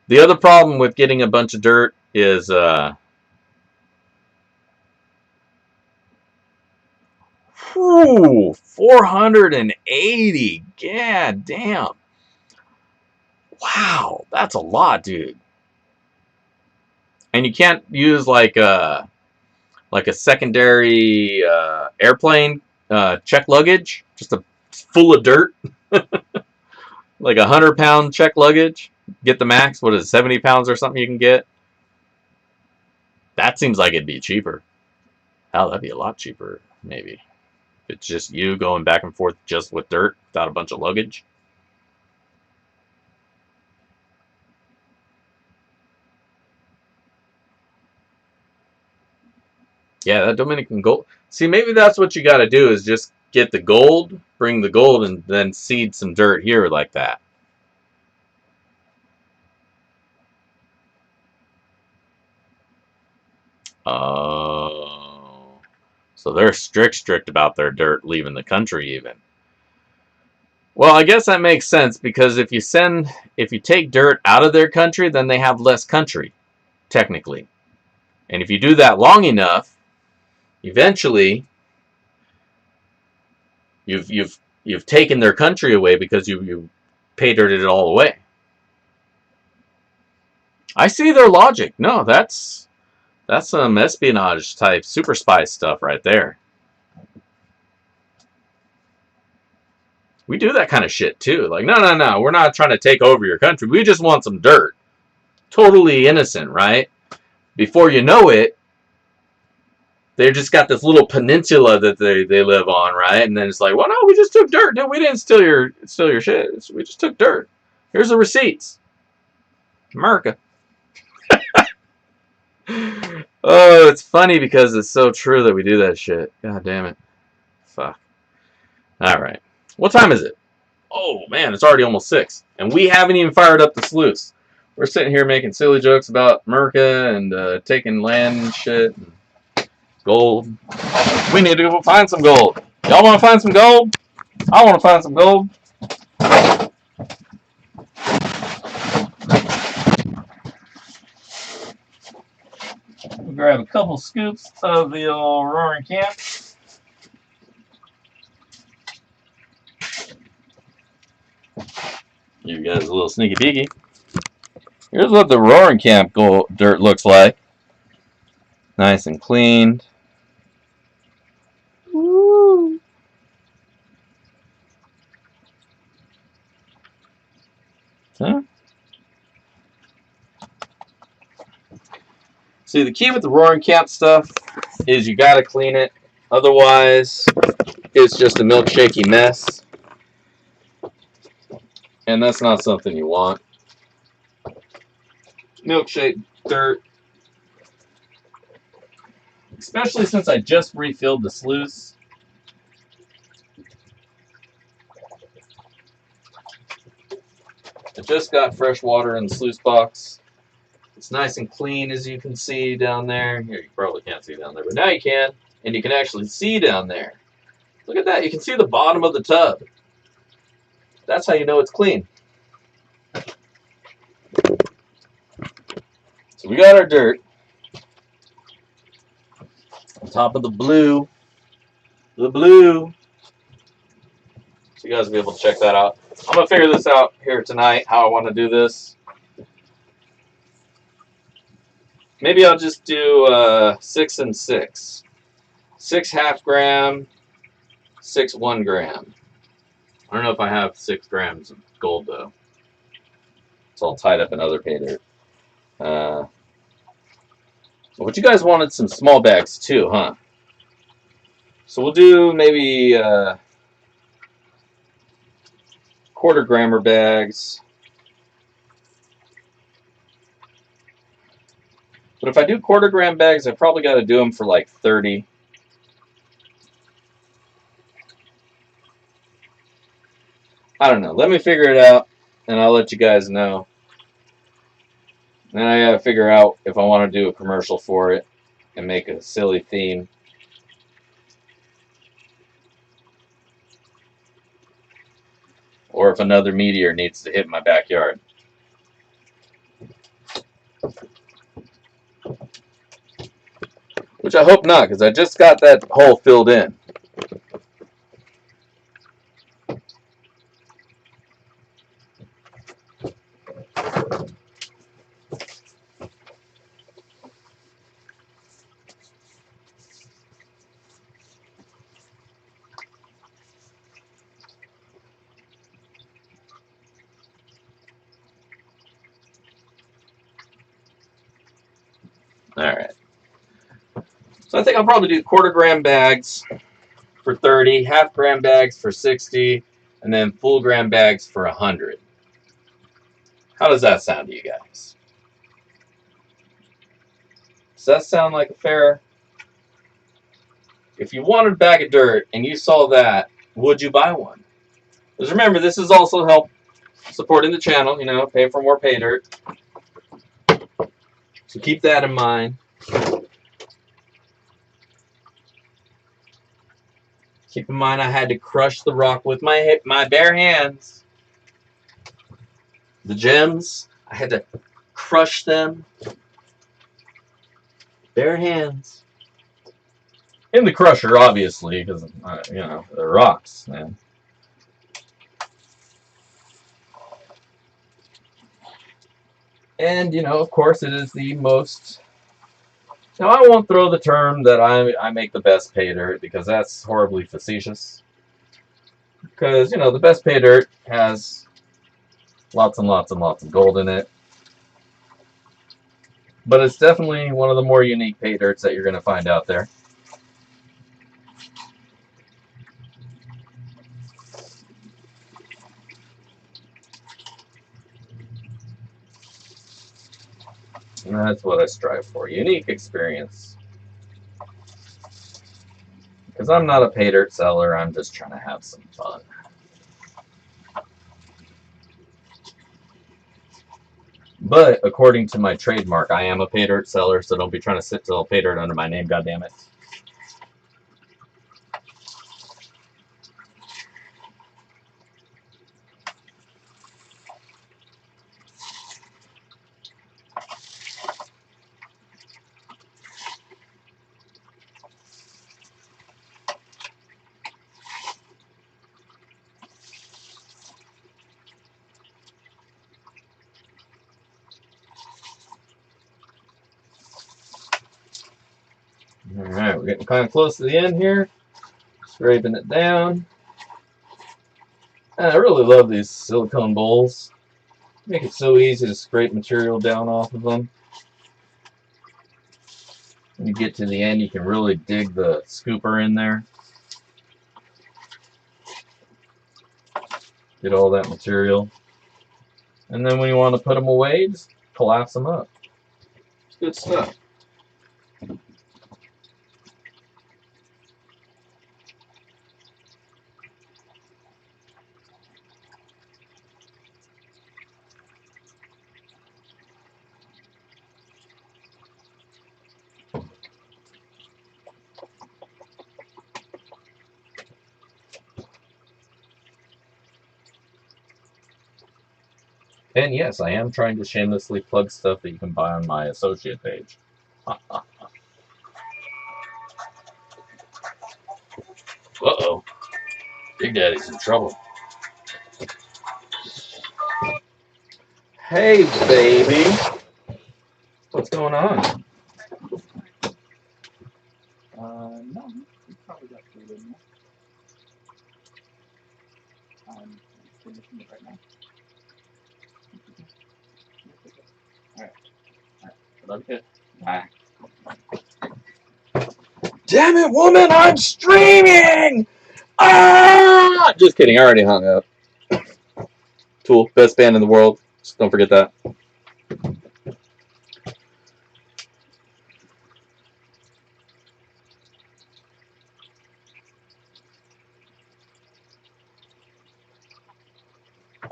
The other problem with getting a bunch of dirt is 480. God damn. Wow, that's a lot, dude. And you can't use like a secondary airplane check luggage, just full of dirt, like 100-pound check luggage. Get the max. What is it, 70 pounds or something you can get? That seems like it'd be cheaper. Hell, that'd be a lot cheaper, maybe. If it's just you going back and forth just with dirt without a bunch of luggage. Yeah, that Dominican gold. See, maybe that's what you got to do is just get the gold, bring the gold, and then seed some dirt here like that. Oh. So they're strict about their dirt leaving the country even. Well, I guess that makes sense because if you take dirt out of their country, then they have less country, technically. And if you do that long enough, eventually you've taken their country away because you pay-dirted it all away. I see their logic. No, that's some espionage type super spy stuff right there. We do that kind of shit too. Like, no, we're not trying to take over your country. We just want some dirt. Totally innocent, right? Before you know it, they just got this little peninsula that they live on, right? And then it's like, well, no, we just took dirt. No, we didn't steal your shit. We just took dirt. Here's the receipts. America. Oh, it's funny because it's so true that we do that shit. God damn it. Fuck. Alright. What time is it? Oh, man, it's already almost 6. And we haven't even fired up the sluice. We're sitting here making silly jokes about America and taking land and shit. And gold. We need to go find some gold. Y'all want to find some gold? I want to find some gold. We'll grab a couple scoops of the old roaring camp. You guys a little sneaky peeky. Here's what the roaring camp dirt looks like. Nice and cleaned. Woo. Huh? See, the key with the roaring camp stuff is you gotta clean it. Otherwise, it's just a milkshakey mess. And that's not something you want. Milkshake dirt. Especially since I just refilled the sluice. I just got fresh water in the sluice box. It's nice and clean, as you can see down there. Here, you probably can't see down there, but now you can. And you can actually see down there. Look at that. You can see the bottom of the tub. That's how you know it's clean. So we got our dirt. On top of the blue. The blue. So you guys will be able to check that out. I'm going to figure this out here tonight, how I want to do this. Maybe I'll just do 6 and 6. 6 half gram, 6 1 gram. I don't know if I have 6 grams of gold though. It's all tied up in other pay dirt. But you guys wanted some small bags too, huh? So we'll do maybe 1/4 grammer bags. But if I do quarter-gram bags, I probably got to do them for like 30. I don't know. Let me figure it out, and I'll let you guys know. Then I got to figure out if I want to do a commercial for it and make a silly theme. Or if another meteor needs to hit my backyard. Which I hope not, because I just got that hole filled in. Alright. So I think I'll probably do quarter-gram bags for 30, half-gram bags for 60, and then full-gram bags for 100. How does that sound to you guys? Does that sound like a fair? If you wanted a bag of dirt and you saw that, would you buy one? Because remember, this is also help supporting the channel, you know, pay for more Paydirt. So keep that in mind. Keep in mind I had to crush the rock with my bare hands. The gems, I had to crush them. Bare hands. In the crusher, obviously, because, you know, they're rocks, man. And, you know, of course, it is the most... Now, I won't throw the term that I make the best Paydirt, because that's horribly facetious. Because, you know, the best Paydirt has lots and lots and lots of gold in it. But it's definitely one of the more unique Paydirts that you're going to find out there. And that's what I strive for. Unique experience. Because I'm not a Paydirt seller, I'm just trying to have some fun. But according to my trademark, I am a Paydirt seller, so don't be trying to sell Paydirt under my name, goddammit. Alright, we're getting kind of close to the end here. Scraping it down. And I really love these silicone bowls. Make it so easy to scrape material down off of them. When you get to the end, you can really dig the scooper in there. Get all that material. And then when you want to put them away, just collapse them up. It's good stuff. And yes, I am trying to shamelessly plug stuff that you can buy on my associate page. Uh-oh. Big Daddy's in trouble. Hey, baby. What's going on? No, you probably got food in there. I'm finishing it right now. Alright. Love you. Bye. Damn it, woman! I'm streaming! Ah! Just kidding. I already hung up. Tool, best band in the world. Just don't forget that.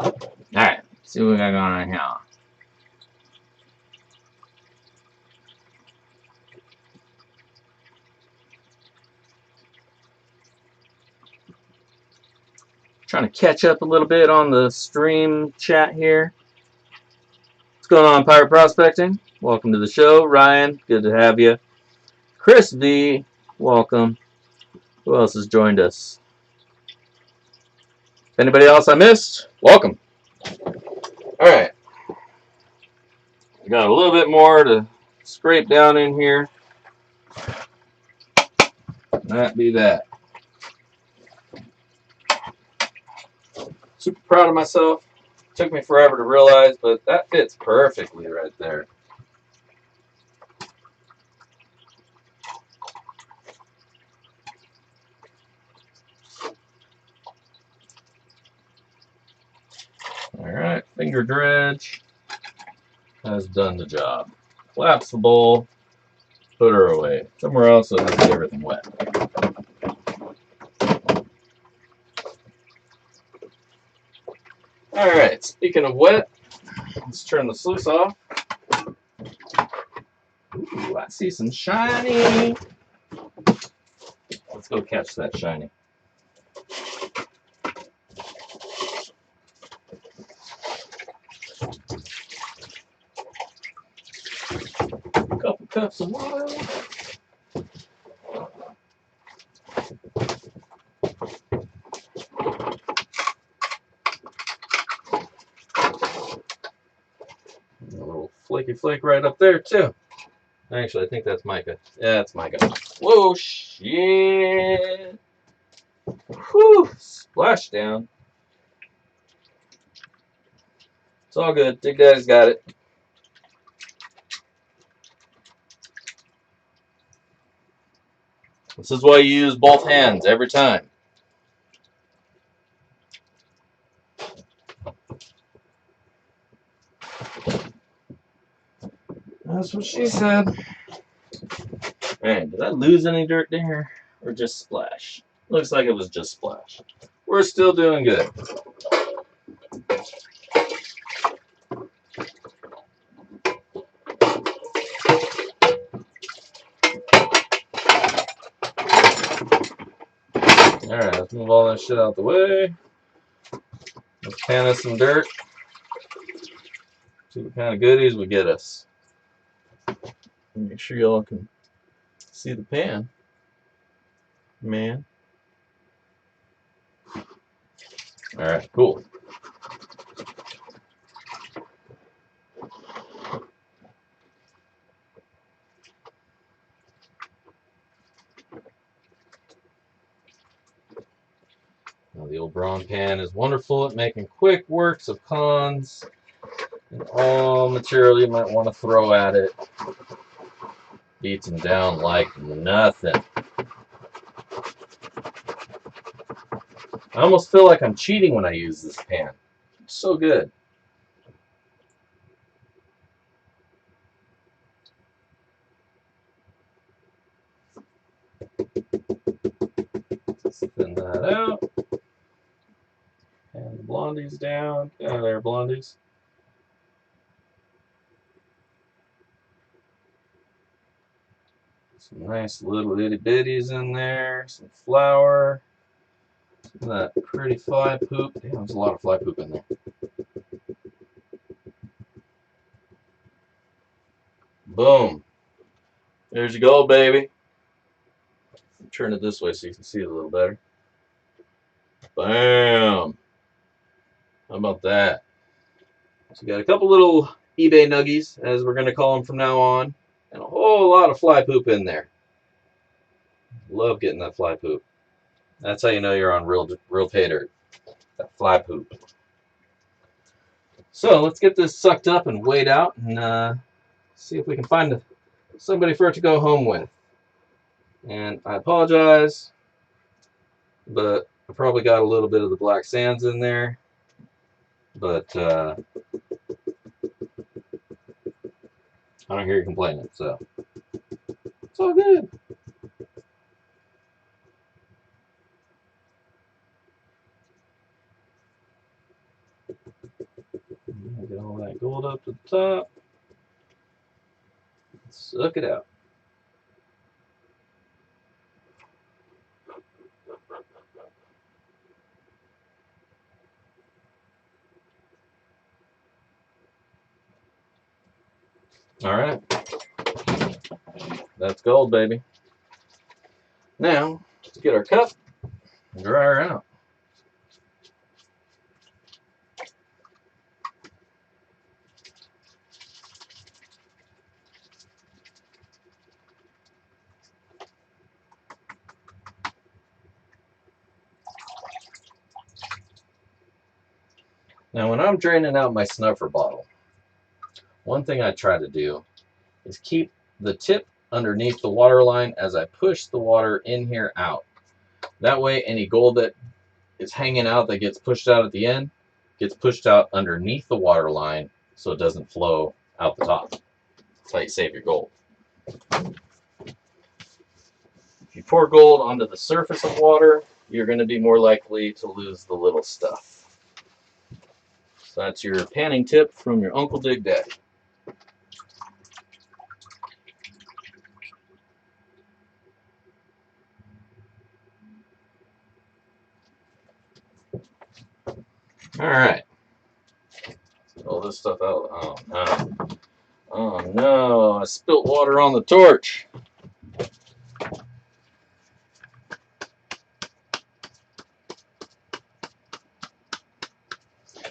Alright, see what we got going on here. Trying to catch up a little bit on the stream chat here. What's going on, Pirate Prospecting? Welcome to the show. Ryan, good to have you. Chris V, welcome. Who else has joined us? Anybody else I missed? Welcome. Alright. We got a little bit more to scrape down in here. That be that. Super proud of myself. Took me forever to realize, but that fits perfectly right there. Alright, finger dredge has done the job. Collapse the bowl, put her away. Somewhere else so I don't get everything wet. Alright, speaking of wet, let's turn the sluice off. Ooh, I see some shiny. Let's go catch that shiny. Couple cups of water. A little flaky flake right up there too. Actually, I think that's mica. Yeah, it's mica. Whoa, shit. Whew, splash down. It's all good. Dig Daddy's got it. This is why you use both hands every time. That's what she said. Man, did I lose any dirt there? Or just splash? Looks like it was just splash. We're still doing good. Alright, let's move all that shit out the way. Let's pan us some dirt. See what kind of goodies we get us. Make sure y'all can see the pan. Man. Alright, cool. Now, the old brawn pan is wonderful at making quick works of cons and all material you might want to throw at it. Beats them down like nothing. I almost feel like I'm cheating when I use this pan. It's so good. Thin that out. And the blondies down. Get out of there, blondies. Some nice little itty bitties in there. Some flour. Some of that pretty fly poop. Damn, there's a lot of fly poop in there. Boom. There's your gold, baby. Turn it this way so you can see it a little better. Bam. How about that? So you got a couple little eBay nuggies, as we're going to call them from now on, and a whole lot of fly poop in there. Love getting that fly poop. That's how you know you're on real Paydirt. That fly poop. So let's get this sucked up and weighed out and see if we can find somebody for it to go home with. And I apologize, but I probably got a little bit of the black sands in there. But I don't hear you complaining, so it's all good. Get all that gold up to the top. Suck it out. All right. That's gold, baby. Now, let's get our cup and dry her out. Now, when I'm draining out my snuffer bottle, one thing I try to do is keep the tip underneath the water line as I push the water in here out. That way, any gold that is hanging out that gets pushed out at the end gets pushed out underneath the water line so it doesn't flow out the top. That's how you save your gold. If you pour gold onto the surface of water, you're going to be more likely to lose the little stuff. So that's your panning tip from your Uncle Dig Daddy. All right. Get all this stuff out. Oh no. Oh no, I spilt water on the torch.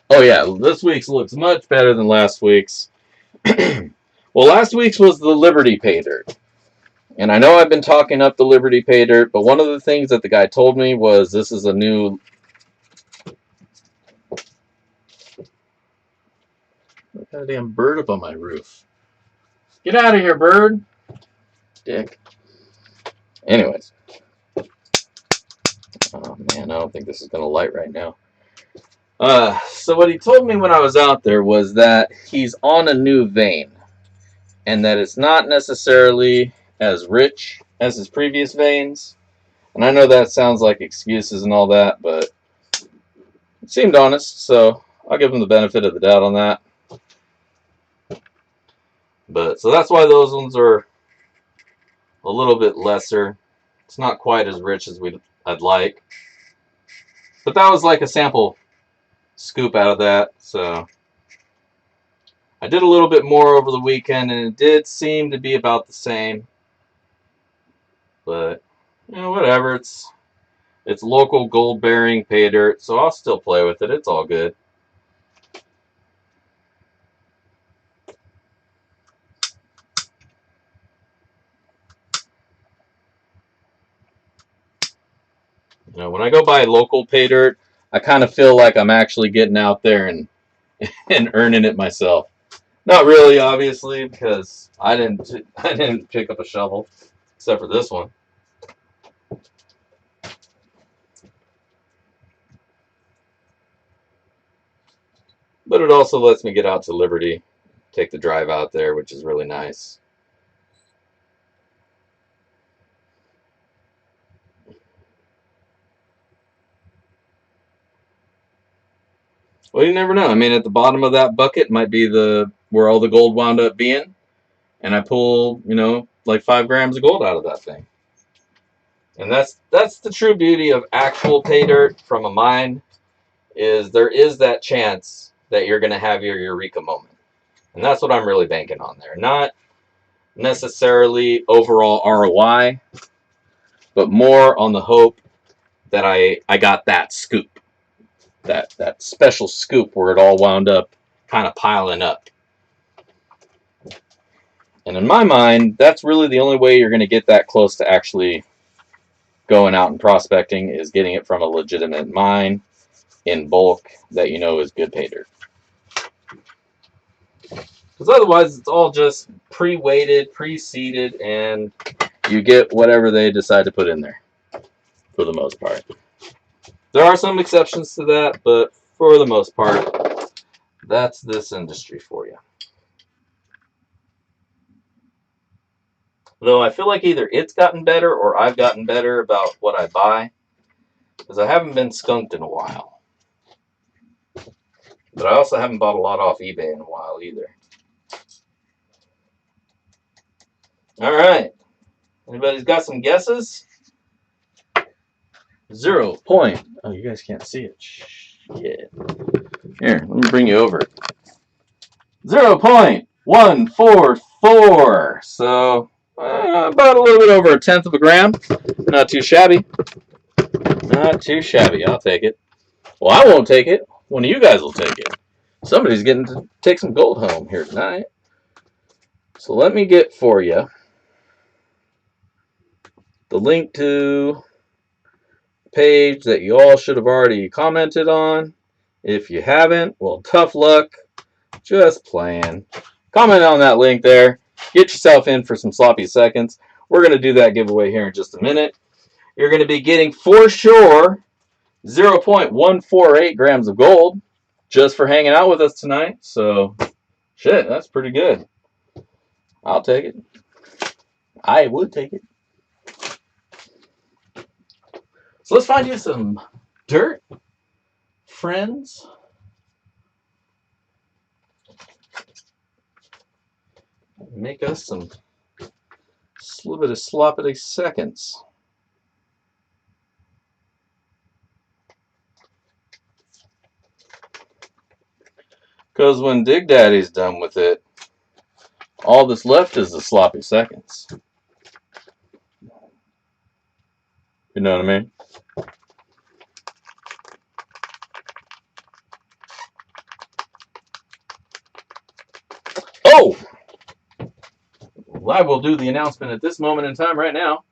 Oh yeah, this week's looks much better than last week's. Well, last week's was the Liberty Paydirt. And I know I've been talking up the Liberty Paydirt, but one of the things that the guy told me was this is a new... Look at that damn bird up on my roof. Get out of here, bird. Dick. Anyways. Oh man, I don't think this is going to light right now. So what he told me when I was out there was that he's on a new vein. And that it's not necessarily as rich as his previous veins. And I know that sounds like excuses and all that, but it seemed honest, so I'll give him the benefit of the doubt on that. But so that's why those ones are a little bit lesser. It's not quite as rich as I'd like. But that was like a sample scoop out of that, so I did a little bit more over the weekend, and it did seem to be about the same. But, you know, whatever. It's local gold-bearing pay dirt, so I'll still play with it. It's all good. You know, when I go buy local pay dirt, I kind of feel like I'm actually getting out there and earning it myself. Not really, obviously, because I didn't pick up a shovel, except for this one. But it also lets me get out to Liberty, take the drive out there, which is really nice. Well, you never know. I mean, at the bottom of that bucket might be where all the gold wound up being, and I pull, you know, like 5 grams of gold out of that thing. And that's the true beauty of actual pay dirt from a mine, is there is that chance that you're going to have your eureka moment. And that's what I'm really banking on there. Not necessarily overall ROI, but more on the hope that I got that scoop. That special scoop where it all wound up kind of piling up. And in my mind, that's really the only way you're going to get that close to actually going out and prospecting, is getting it from a legitimate mine in bulk that you know is good pay dirt. Because otherwise, it's all just pre-weighted, pre-seeded, and you get whatever they decide to put in there, for the most part. There are some exceptions to that, but for the most part, that's this industry for you. Though I feel like either it's gotten better or I've gotten better about what I buy, because I haven't been skunked in a while. But I also haven't bought a lot off eBay in a while either. All right. Anybody's got some guesses? 0 point. Oh, you guys can't see it. Shit. Here, let me bring you over. 0.144. So about a little bit over 1/10 of a gram. Not too shabby. Not too shabby. I'll take it. Well, I won't take it. One of you guys will take it. Somebody's getting to take some gold home here tonight. So let me get for you the link to the page that you all should have already commented on. If you haven't, well, tough luck. Just playing. Comment on that link there. Get yourself in for some sloppy seconds. We're going to do that giveaway here in just a minute. You're going to be getting, for sure, 0.148 grams of gold just for hanging out with us tonight. So, shit, that's pretty good. I'll take it. I would take it. So let's find you some dirt, friends. Make us some little bit of sloppity seconds. Because when Dig Daddy's done with it, all that's left is the sloppy seconds. You know what I mean? Oh! Well, I will do the announcement at this moment in time right now.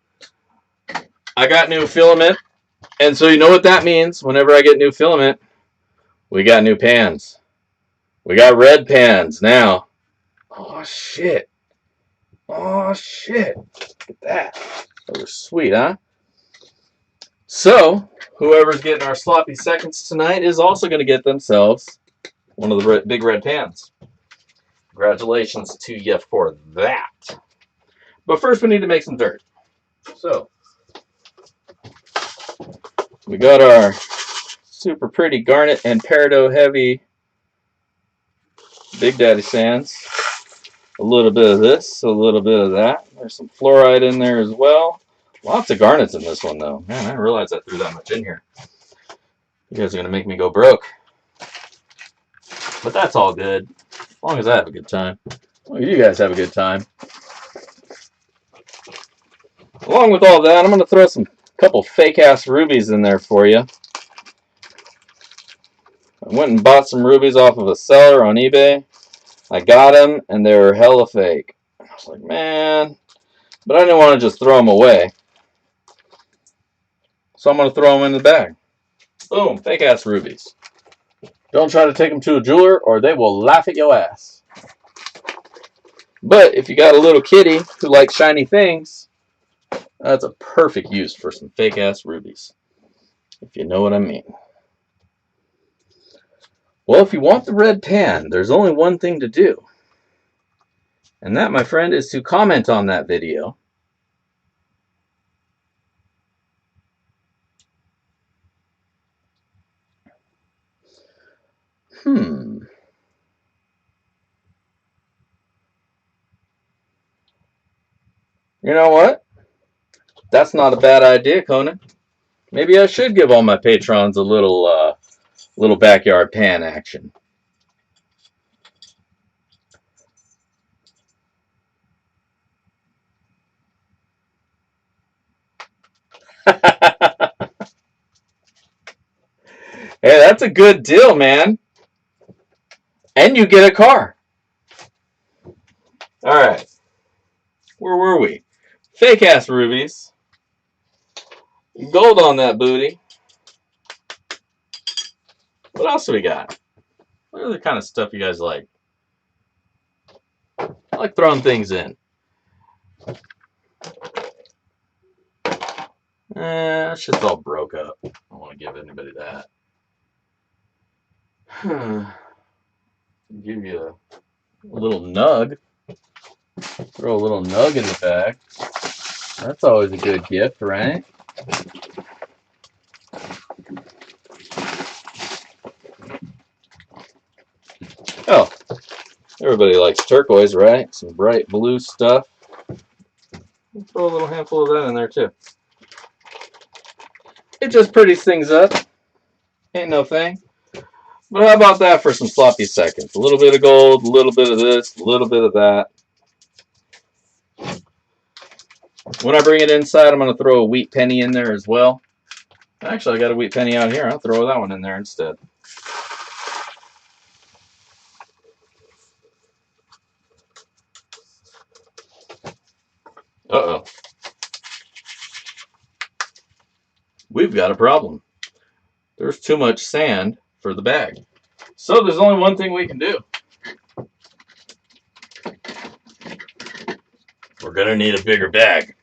I got new filament, and so you know what that means. Whenever I get new filament, we got new pans. We got red pans now. Oh, shit. Oh, shit. Look at that. Those are sweet, huh? So, whoever's getting our sloppy seconds tonight is also going to get themselves one of the big red pans. Congratulations to you for that. But first, we need to make some dirt. So, we got our super pretty garnet and peridot heavy Big Daddy sands. A little bit of this, a little bit of that. There's some fluoride in there as well. Lots of garnets in this one, though. Man, I didn't realize I threw that much in here. You guys are going to make me go broke. But that's all good. As long as I have a good time. As long as you guys have a good time. Along with all that, I'm going to throw some couple fake-ass rubies in there for you. I went and bought some rubies off of a seller on eBay. I got them, and they were hella fake. I was like, man. But I didn't want to just throw them away. So I'm going to throw them in the bag. Boom, fake-ass rubies. Don't try to take them to a jeweler, or they will laugh at your ass. But if you got a little kitty who likes shiny things, that's a perfect use for some fake-ass rubies. If you know what I mean. Well, if you want the red pan, there's only one thing to do. And that, my friend, is to comment on that video. You know what? That's not a bad idea, Conan. Maybe I should give all my patrons a little backyard pan action. Hey, that's a good deal, man. And you get a car. All right. Where were we? Fake-ass rubies. Gold on that booty. What else do we got? What other kind of stuff you guys like? I like throwing things in. It's just all broke up. I don't want to give anybody that. Give you a little nug. Throw a little nug in the bag. That's always a good gift, right? Everybody likes turquoise, right? Some bright blue stuff. We'll throw a little handful of that in there too. It just pretties things up. Ain't no thing. But how about that for some sloppy seconds? A little bit of gold, a little bit of this, a little bit of that. When I bring it inside, I'm going to throw a wheat penny in there as well. Actually, I got a wheat penny out here. I'll throw that one in there instead. Uh-oh. We've got a problem. There's too much sand for the bag. So there's only one thing we can do. We're going to need a bigger bag.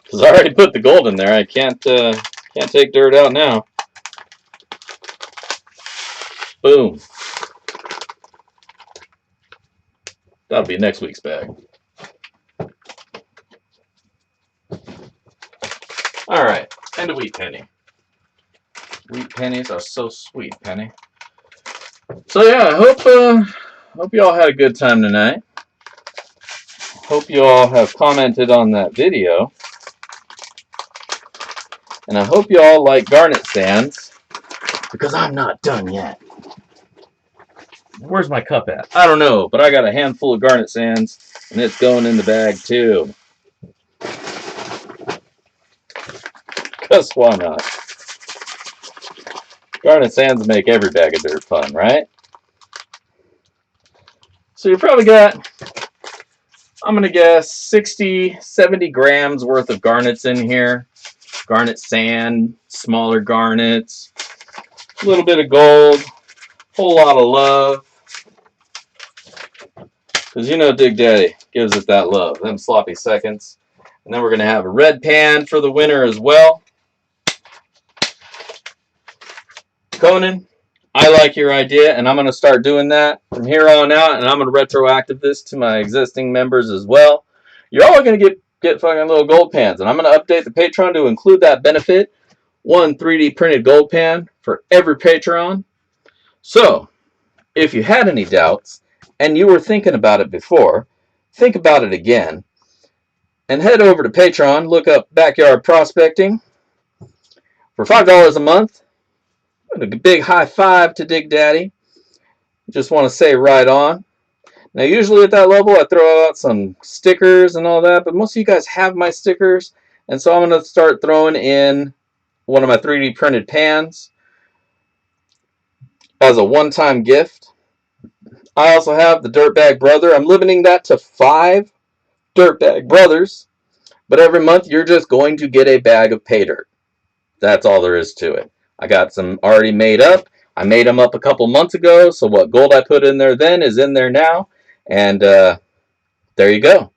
Because I already put the gold in there. I can't take dirt out now. Boom. That'll be next week's bag. Alright, and a wheat penny. Wheat pennies are so sweet, Penny. So yeah, I hope you all had a good time tonight. Hope you all have commented on that video. And I hope you all like garnet sands, because I'm not done yet. Where's my cup at? I don't know, but I got a handful of garnet sands, and it's going in the bag too. Because why not? Garnet sands make every bag of dirt fun, right? So you probably got, I'm going to guess, 60, 70 grams worth of garnets in here. Garnet sand, smaller garnets, a little bit of gold, whole lot of love. Because you know Dig Daddy gives it that love, them sloppy seconds. And then we're going to have a red pan for the winner as well. Conan, I like your idea, and I'm going to start doing that from here on out, and I'm going to retroactive this to my existing members as well. You're all going to get fucking little gold pans, and I'm going to update the Patreon to include that benefit. One 3D printed gold pan for every Patreon. So, if you had any doubts, and you were thinking about it before, think about it again, and head over to Patreon, look up Backyard Prospecting. For $5 a month, a big high five to Dig Daddy. Just want to say right on. Now, usually at that level, I throw out some stickers and all that, but most of you guys have my stickers, and so I'm going to start throwing in one of my 3D printed pans as a one-time gift. I also have the Dirtbag Brother. I'm limiting that to 5 Dirtbag Brothers, but every month you're just going to get a bag of Paydirt. That's all there is to it. I got some already made up. I made them up a couple months ago, so what gold I put in there then is in there now. And there you go.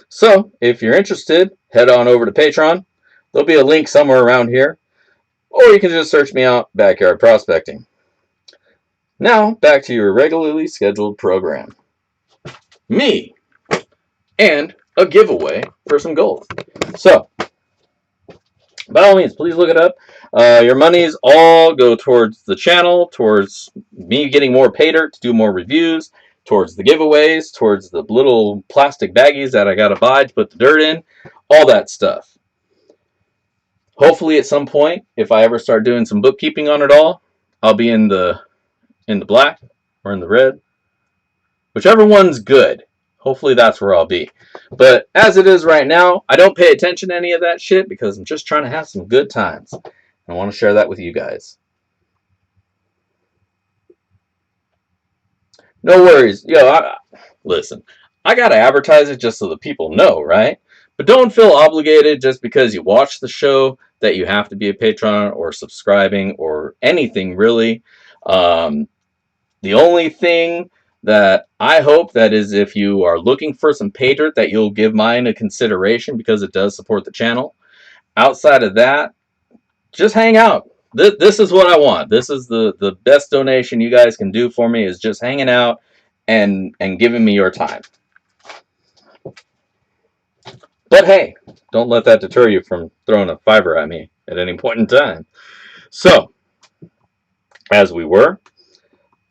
So, if you're interested, head on over to Patreon. There'll be a link somewhere around here. Or you can just search me out, Backyard Prospecting. Now, back to your regularly scheduled program. Me. And a giveaway for some gold. So, by all means, please look it up. Your monies all go towards the channel, towards me getting more Paydirt to do more reviews, towards the giveaways, towards the little plastic baggies that I gotta buy to put the dirt in, all that stuff. Hopefully at some point, if I ever start doing some bookkeeping on it all, I'll be in the black or in the red. Whichever one's good. Hopefully that's where I'll be. But as it is right now, I don't pay attention to any of that shit because I'm just trying to have some good times. I want to share that with you guys. No worries. Yo, listen, I got to advertise it just so the people know, right? But don't feel obligated just because you watch the show that you have to be a patron or subscribing or anything really. The only thing that I hope that is if you are looking for some Paydirt that you'll give mine a consideration because it does support the channel. Outside of that, just hang out. This is what I want. This is the best donation you guys can do for me is just hanging out and giving me your time. But hey, don't let that deter you from throwing a fiver at me at any point in time. So, as we were,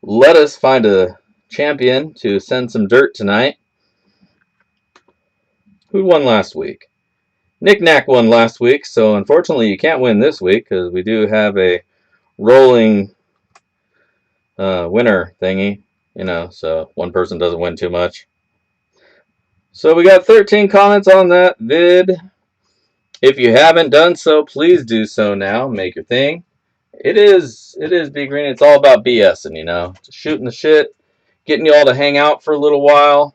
let us find a champion to send some dirt tonight. Who won last week? Nick Knack won last week, so unfortunately you can't win this week because we do have a rolling winner thingy, you know, so one person doesn't win too much. So we got 13 comments on that vid. If you haven't done so, please do so now. Make your thing. It is B Green. It's all about BSing, you know, just shooting the shit, getting you all to hang out for a little while,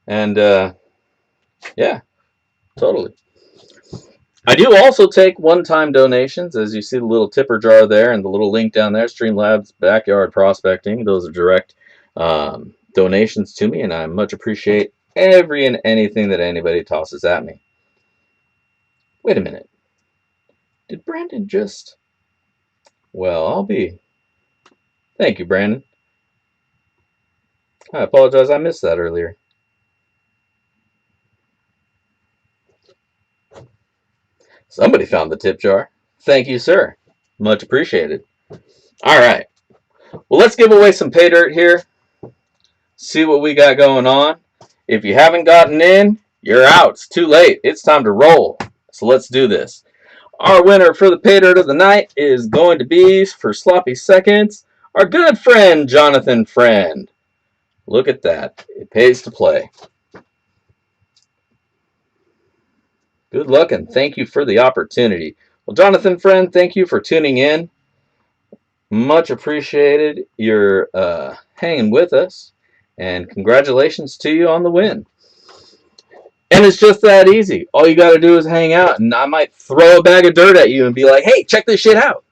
and yeah, totally. I do also take one-time donations, as you see the little tipper jar there and the little link down there, Streamlabs Backyard Prospecting. Those are direct donations to me, and I much appreciate every and anything that anybody tosses at me. Wait a minute. Did Brandon just... Well, I'll be... Thank you, Brandon. I apologize, I missed that earlier. Somebody found the tip jar. Thank you, sir. Much appreciated. All right. Well, let's give away some pay dirt here. See what we got going on. If you haven't gotten in, you're out. It's too late. It's time to roll. So let's do this. Our winner for the pay dirt of the night is going to be, for sloppy seconds, our good friend, Jonathan Friend. Look at that. It pays to play. Good luck and thank you for the opportunity. Well, Jonathan Friend, thank you for tuning in. Much appreciated your hanging with us. And congratulations to you on the win. And it's just that easy. All you got to do is hang out, and I might throw a bag of dirt at you and be like, hey, check this shit out.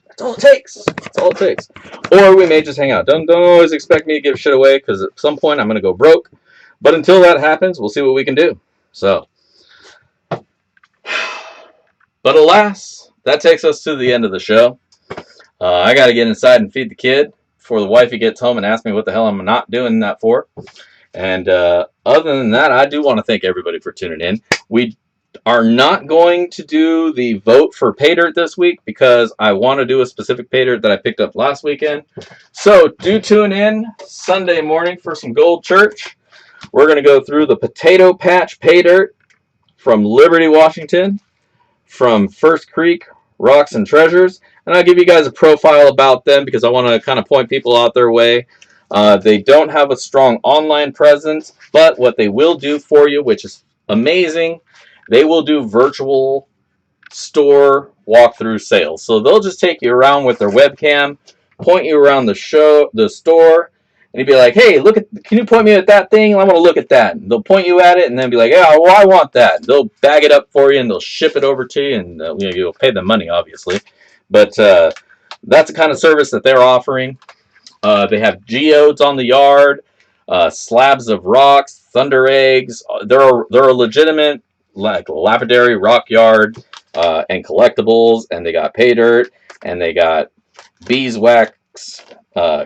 That's all it takes. That's all it takes. Or we may just hang out. Don't always expect me to give shit away, because at some point I'm going to go broke. But until that happens, we'll see what we can do. So... But alas, that takes us to the end of the show. I got to get inside and feed the kid before the wifey gets home and asks me what the hell I'm not doing that for. And other than that, I do want to thank everybody for tuning in. We are not going to do the vote for pay dirt this week because I want to do a specific pay dirt that I picked up last weekend. So do tune in Sunday morning for some Gold Church. We're going to go through the Potato Patch pay dirt from Liberty, Washington, from First Creek Rocks and Treasures, and I'll give you guys a profile about them because I want to kind of point people out their way. They don't have a strong online presence, but what they will do for you, which is amazing, they will do virtual store walkthrough sales. So they'll just take you around with their webcam, point you around the store, and you'd be like, hey, look at, can you point me at that thing? I want to look at that. And they'll point you at it and then be like, yeah, well, I want that. They'll bag it up for you and they'll ship it over to you, and you know, you'll pay them money, obviously. But that's the kind of service that they're offering. They have geodes on the yard, slabs of rocks, thunder eggs. They're a legitimate like lapidary rock yard and collectibles, and they got pay dirt, and they got beeswax,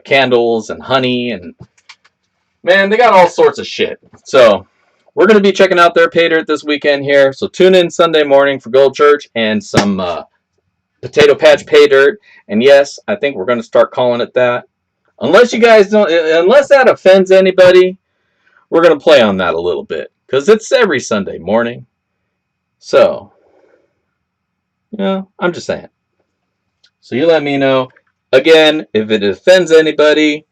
candles and honey, and man, they got all sorts of shit. So we're going to be checking out their pay dirt this weekend here. So tune in Sunday morning for Gold Church and some Potato Patch pay dirt. And yes, I think we're going to start calling it that. Unless you guys don't, unless that offends anybody, we're going to play on that a little bit because it's every Sunday morning. So, you know, I'm just saying. So you let me know. Again, if it offends anybody,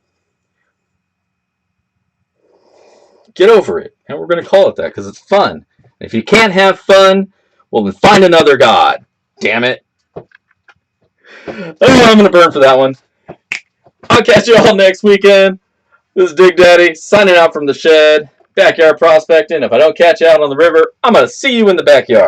get over it. And we're going to call it that because it's fun. If you can't have fun, well, then find another god. Damn it. Oh, I'm going to burn for that one. I'll catch you all next weekend. This is Dig Daddy signing out from the shed. Backyard prospecting. If I don't catch you out on the river, I'm going to see you in the backyard.